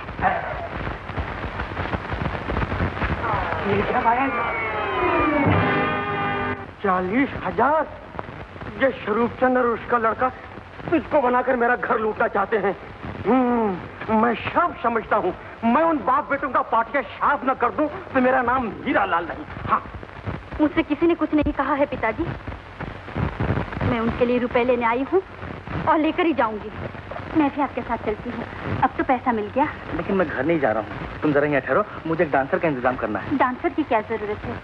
ये क्या माया? 40,000? ये स्वरूपचंद और उसका लड़का इसको बनाकर मेरा घर लूटना चाहते हैं। मैं सब समझता हूँ। मैं उन बाप बेटों का पाटिया साफ न कर दूं तो मेरा नाम हीरालाल नहीं। हाँ, मुझसे किसी ने कुछ नहीं कहा है पिताजी। मैं उनके लिए रुपए लेने आई हूँ और लेकर ही जाऊंगी। मैं भी आपके साथ चलती हूँ। अब तो पैसा मिल गया। लेकिन मैं घर नहीं जा रहा हूँ, तुम जरा यहाँ ठहरो, मुझे एक डांसर का इंतजाम करना है। डांसर की क्या जरूरत है?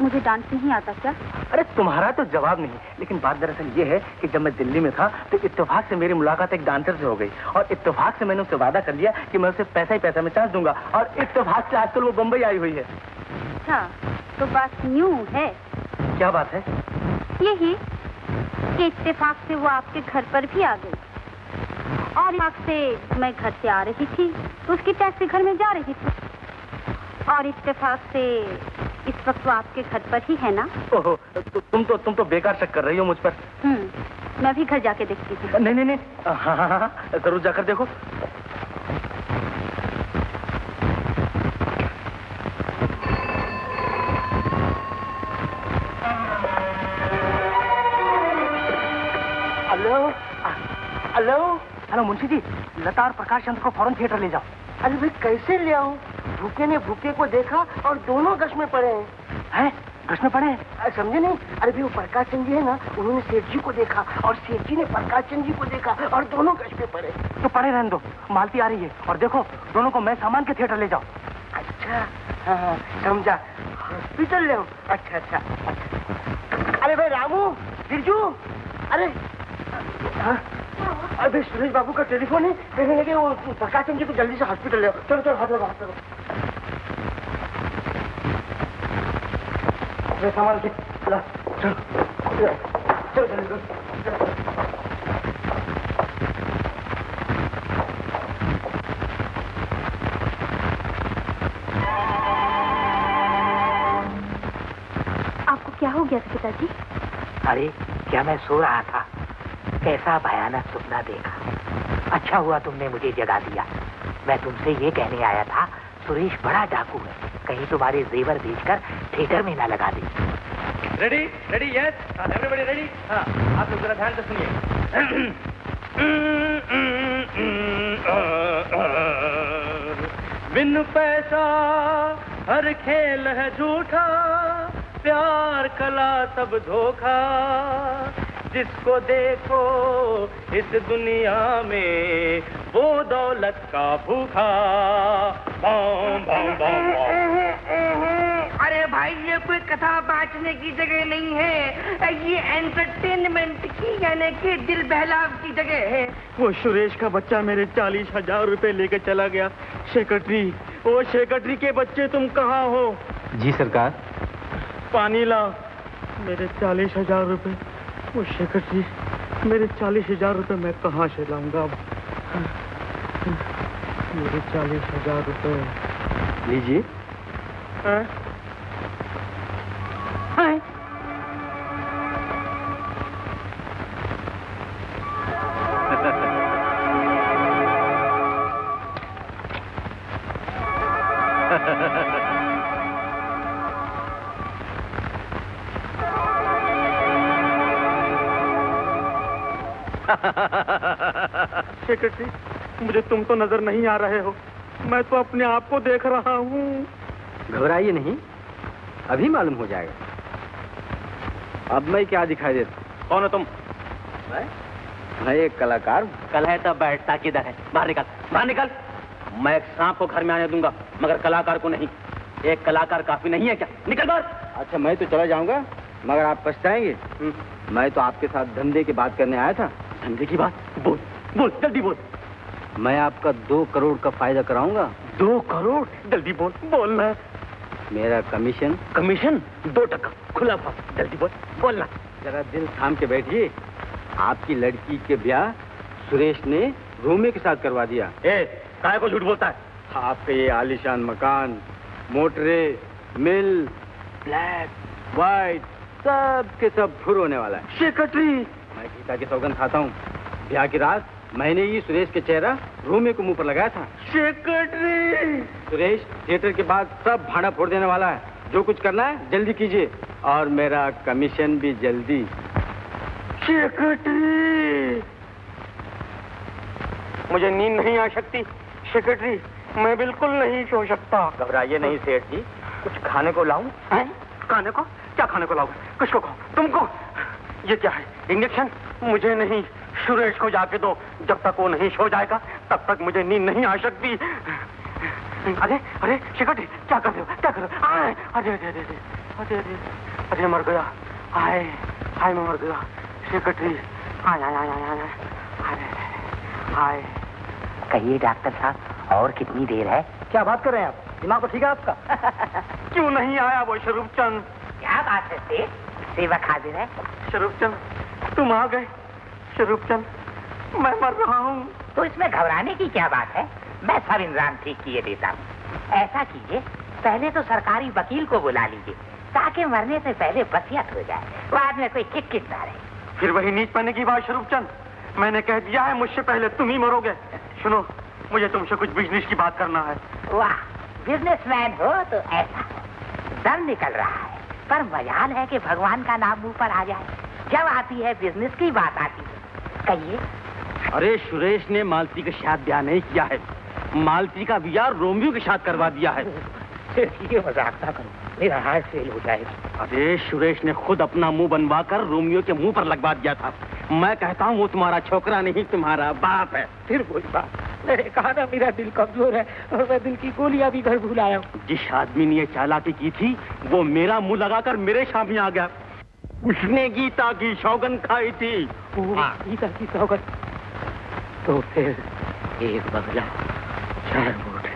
मुझे डांस नहीं आता क्या? अरे तुम्हारा तो जवाब नहीं, लेकिन बात दरअसल ये है कि जब मैं दिल्ली में था तो इत्तेफाक से मेरी मुलाकात एक डांसर से हो गई और इत्तेफाक से मैंने उससे वादा कर लिया कि मैं उसे पैसा ही पैसा में चांस दूंगा और इत्तेफाक से आजकल वो बम्बई आई हुई है। अच्छा, तो बात यूं है। क्या बात है? यही कि इत्तेफाक से वो आपके घर पर भी आ गई और इत्तेफाक से मैं घर से आ रही थी तो उसकी टैक्सी घर में जा रही थी और इत्तेफाक से इस वक्त वो आपके घर पर ही है ना? ओहो, तुम तो बेकार शक कर रही हो मुझ पर। मैं भी घर जाके देखती हूँ। नहीं, हाँ, जरूर जाकर देखो। हेलो मुंशी जी, लता और प्रकाश चंद्र को फौरन थिएटर ले जाओ। अरे भाई कैसे ले आऊं? भूखे ने भूखे को देखा और दोनों गश में पड़े हैं। गश में पड़े हैं? समझे नहीं? अरे भाई वो प्रकाश चंद जी है ना, उन्होंने सेठ जी को देखा और सेठ जी ने प्रकाश चंद जी को देखा और दोनों गश में पड़े। तो पड़े रहने दो, मालती आ रही है और देखो दोनों को मैं सामान के थिएटर ले जाओ। अच्छा, हाँ, समझा। हॉस्पिटल ले आओ। अच्छा। अरे भाई रामू, बिरजू, अरे अरे सुरेश बाबू का टेलीफोन है, कहने लगे वो प्रकाश चंद जी को जल्दी से हॉस्पिटल ले आओ। चलो हाथ लगाओ। सामान के चलो जल्दी। आपको क्या हो गया था पिताजी? अरे क्या मैं सो रहा था, कैसा भयानक सपना देखा। अच्छा हुआ तुमने मुझे जगा दिया। मैं तुमसे ये कहने आया था, सुरेश बड़ा डाकू है, कहीं तुम्हारे जेवर बेचकर थिएटर में ना लगा दे। Ready, yes, everybody ready. हाँ, आप लोग जरा ध्यान से सुनिए। बिन पैसा हर खेल है झूठा, प्यार कला सब धोखा, जिसको देखो इस दुनिया में वो दौलत का भूखा। बम बम बम बम। अरे भाई ये कोई कथा बांटने की जगह नहीं है, ये एंटरटेनमेंट की यानी कि दिल बहलाव की जगह है। वो सुरेश का बच्चा मेरे 40,000 रुपए लेकर चला गया। सेक्रेटरी, वो सेक्रेटरी के बच्चे तुम कहाँ हो? जी सरकार। पानी ला। मेरे 40,000 रुपए। वो सेक्रेटरी, मेरे 40,000 रुपए मैं कहाँ से लाऊंगा अब? मेरे 40,000 रुपए लीजिए। सेक्रेटरी, मुझे तुम तो नजर नहीं आ रहे हो, मैं तो अपने आप को देख रहा हूँ। घबराइए नहीं, अभी मालूम हो जाएगा। अब मैं क्या दिखाई देता? कौन हो तुम? मैं एक कलाकार हूँ। कल है तब बैठता किधर है? बाहर निकल, बाहर निकल। मैं एक सांप को घर में आने दूंगा, मगर कलाकार को नहीं। एक कलाकार काफी नहीं है क्या? निकल बाहर। अच्छा मैं तो चला जाऊंगा, मगर आप पछताएंगे। मैं तो आपके साथ धंधे की बात करने आया था। धंधे की बात? बोल बोल, जल्दी बोल। मैं आपका 2 करोड़ का फायदा कराऊंगा। 2 करोड़? जल्दी बोल, बोलना। मेरा कमीशन? कमीशन 2% खुला भाव। जल्दी बोल, बोलना। जरा दिल थाम के बैठिए। आपकी लड़की के ब्याह सुरेश ने रोमियो के साथ करवा दिया। काहे को झूठ बोलता है? आपके ये आलीशान मकान, मोटरे, मिल, ब्लैक, व्हाइट, सब के सब फुर होने वाला है। सेक्रेटरी, मैं गीता की सौगंध खाता हूँ। ब्याह की रात मैंने ही सुरेश के चेहरा रोमियो को मुंह पर लगाया था। सेक्रेटरी, सुरेश थिएटर के बाद सब भाड़ा फोड़ देने वाला है। जो कुछ करना है जल्दी कीजिए, और मेरा कमीशन भी जल्दी। सेक्रेटरी, मुझे नींद नहीं आ सकती। सेक्रेटरी, मैं बिल्कुल नहीं सो सकता। घबराइए नहीं सेठ जी, कुछ खाने को लाऊं? खाने को? क्या खाने को लाओगे? किसको कहो? तुमको? ये क्या है? इंजेक्शन? मुझे नहीं, सुरेश को जाके दो। जब तक वो नहीं सो जाएगा तब तक मुझे नींद नहीं आ सकती। अरे अरे सेक्रेटरी, क्या कर रहे हो? क्या कर रहे हो? अरे अरे अरे अरे अरे अरे अरे मर गया। हाय हाय, मैं मर गया। सेक्रेटरी, हाय हाय हाय हाय हाय हाय। कहिए डॉक्टर साहब, और कितनी देर है? क्या बात कर रहे हैं आप? दिमाग तो ठीक है आपका? क्यों नहीं आया वो स्वरूप चंद? क्या बात है सेठ, सेवक हाजिर है। स्वरूप चंद, तुम आ गए। स्वरूप चंद, मैं मर रहा हूँ। तो इसमें घबराने की क्या बात है? मैं सब इंतजाम ठीक किए देता हूँ। ऐसा कीजिए, पहले तो सरकारी वकील को बुला लीजिए, ताकि मरने से पहले वसीयत हो जाए, बाद में कोई किट ना रहे। फिर वही नीच पाने की बात स्वरूप चंद। मैंने कह दिया है मुझसे पहले तुम ही मरोगे। सुनो, मुझे तुमसे कुछ बिजनेस की बात करना है। वाह, बिजनेसमैन हो तो ऐसा हो। दम निकल रहा है, पर मजाल है कि भगवान का नाम मुंह पर आ जाए। जब आती है बिजनेस की बात आती है। कहिए। अरे सुरेश ने मालती के साथ ब्याह नहीं किया है, मालती का ब्याह रोमियो के साथ करवा दिया है। ये मजाक ना करो, मेरा हार्ट फेल हो जाएगा। अरे सुरेश ने खुद अपना मुंह बनवा कर रोमियो के मुंह पर लगवा दिया था। मैं कहता हूँ वो तुम्हारा छोकरा नहीं, तुम्हारा बाप है। फिर वही बात, मैंने कहा ना मेरा दिल कमजोर है, और मैं दिल की गोलियां भी घर भूल आया हूँ। जिस आदमी ने ये चालाकी की थी वो मेरा मुंह लगाकर मेरे सामने आ गया। उसने गीता की सौगंध खाई थी। गीता की सौगंध? तो फिर 1 बंगला, 4 मोटर,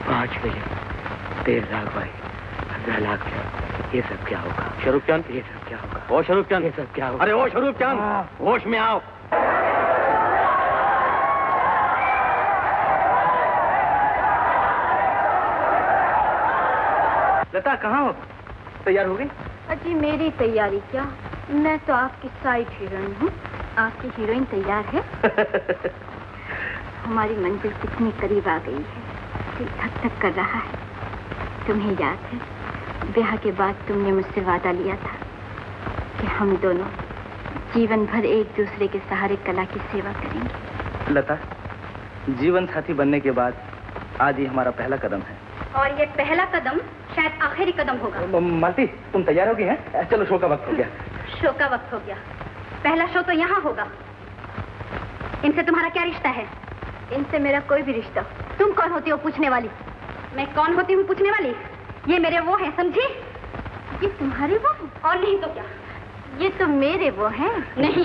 5 मिलियन, 13 लाख भाई, 15 लाख, ये सब क्या होगा? स्वरूप चंद, ये सब क्या होगा? ओ स्वरूप चंद, ये सब क्या होगा? अरे ओ स्वरूप चंद, होश में आओ। लता, कहाँ हो? तैयार हो गई? अजी मेरी तैयारी क्या, मैं तो आपकी साइड हीरोइन हूँ। आपकी हीरोइन तैयार है। हमारी मंजिल कितनी करीब आ गई है, दिल धक धक कर रहा है। तुम्हें याद है, ब्याह के बाद तुमने मुझसे वादा लिया था कि हम दोनों जीवन भर एक दूसरे के सहारे कला की सेवा करेंगे। लता, जीवन साथी बनने के बाद आज ये हमारा पहला कदम है। और ये पहला कदम शायद आखिरी कदम होगा। मालती, तुम तैयार हो गई हैं? चलो, शो का वक्त हो गया। शो का वक्त हो गया? पहला शो तो यहाँ होगा। इनसे तुम्हारा क्या रिश्ता है? इनसे मेरा कोई भी रिश्ता। तुम कौन होती हो पूछने वाली? मैं कौन होती हूँ पूछने वाली? ये मेरे वो हैं, समझी? ये तुम्हारे वो हैं? और नहीं तो क्या, ये तो मेरे वो हैं। नहीं,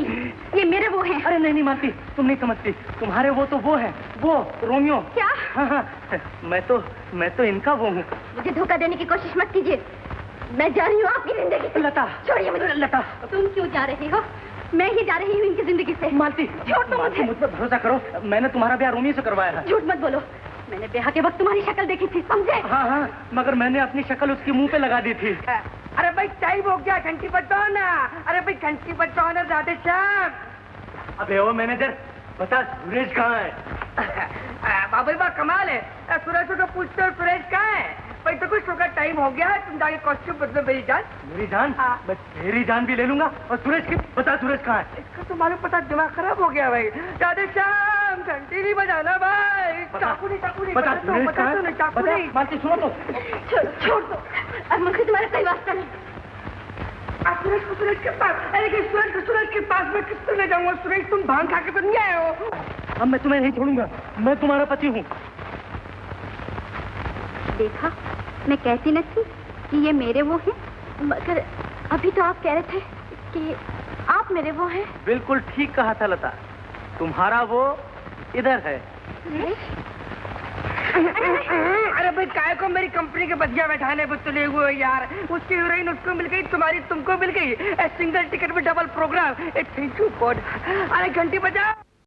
ये मेरे वो हैं। अरे नहीं मानती, तुम नहीं समझती। तुम्हारे वो तो वो है, वो रोमियो। क्या? हाँ, मैं तो इनका वो हूँ। मुझे धोखा देने की कोशिश मत कीजिए। मैं जा रही हूँ आपकी जिंदगी से। लता, छोड़िए मुझे। लता, तुम क्यों जा रही हो? मैं ही जा रही हूँ इनकी जिंदगी से। मालती, छोड़ दो मुझे। मुझ पर भरोसा करो, मैंने तुम्हारा ब्याह रोमियो से करवाया है। झूठ मत बोलो, मैंने ब्याह के वक्त तुम्हारी शक्ल देखी थी, समझे? हाँ, मगर मैंने अपनी शक्ल उसके मुंह पे लगा दी थी। अरे भाई टाइम हो गया, घंटी बजाओ ना। अरे भाई घंटी बजाओ ना, राधे श्याम। अबे ओ मैनेजर, बता सुरेश कहाँ है? बाबा बा कमाल है, सुरेश को पूछते हो सुरेश कहाँ है? भाई तो कुछ का टाइम हो गया, तुम जाके कॉस्ट्यूम बदलो। मेरी जान, मेरी जान? हाँ। मैं तेरी जान भी ले लूंगा। और सुरेश की बता, सुरेश कहाँ है? इसका तो मालूम पता, दिमाग खराब हो गया भाई। राधे श्याम, घंटी नहीं बजाना भाई। चाकू नहीं, बता सुरेश कहाँ है? चाकू बता, नहीं। मालती सुनो तो। छोड़ दो, अब मुझे तुम्हारा कोई वास्ता नहीं। सूरज के पास, अरे कि सूरज के पास मैं किस तरह ले जाऊंगा? सुरेश, तुम भांग खा के तो नहीं आए हो? अब मैं तुम्हें नहीं छोड़ूंगा, मैं तुम्हारा पति हूँ। देखा, मैं कहती न थी कि ये मेरे वो हैं, मगर अभी तो आप कह रहे थे कि आप मेरे वो हैं। बिल्कुल ठीक कहा था लता, तुम्हारा वो इधर है। अरे भाई, काय को मेरी कंपनी के बधिया बैठाने पर तुले हुए यार। उसकी हीरोइन उसको मिल गई, तुम्हारी तुमको मिल गई। सिंगल टिकट में double programme. Thank you God. अरे घंटी बजाओ।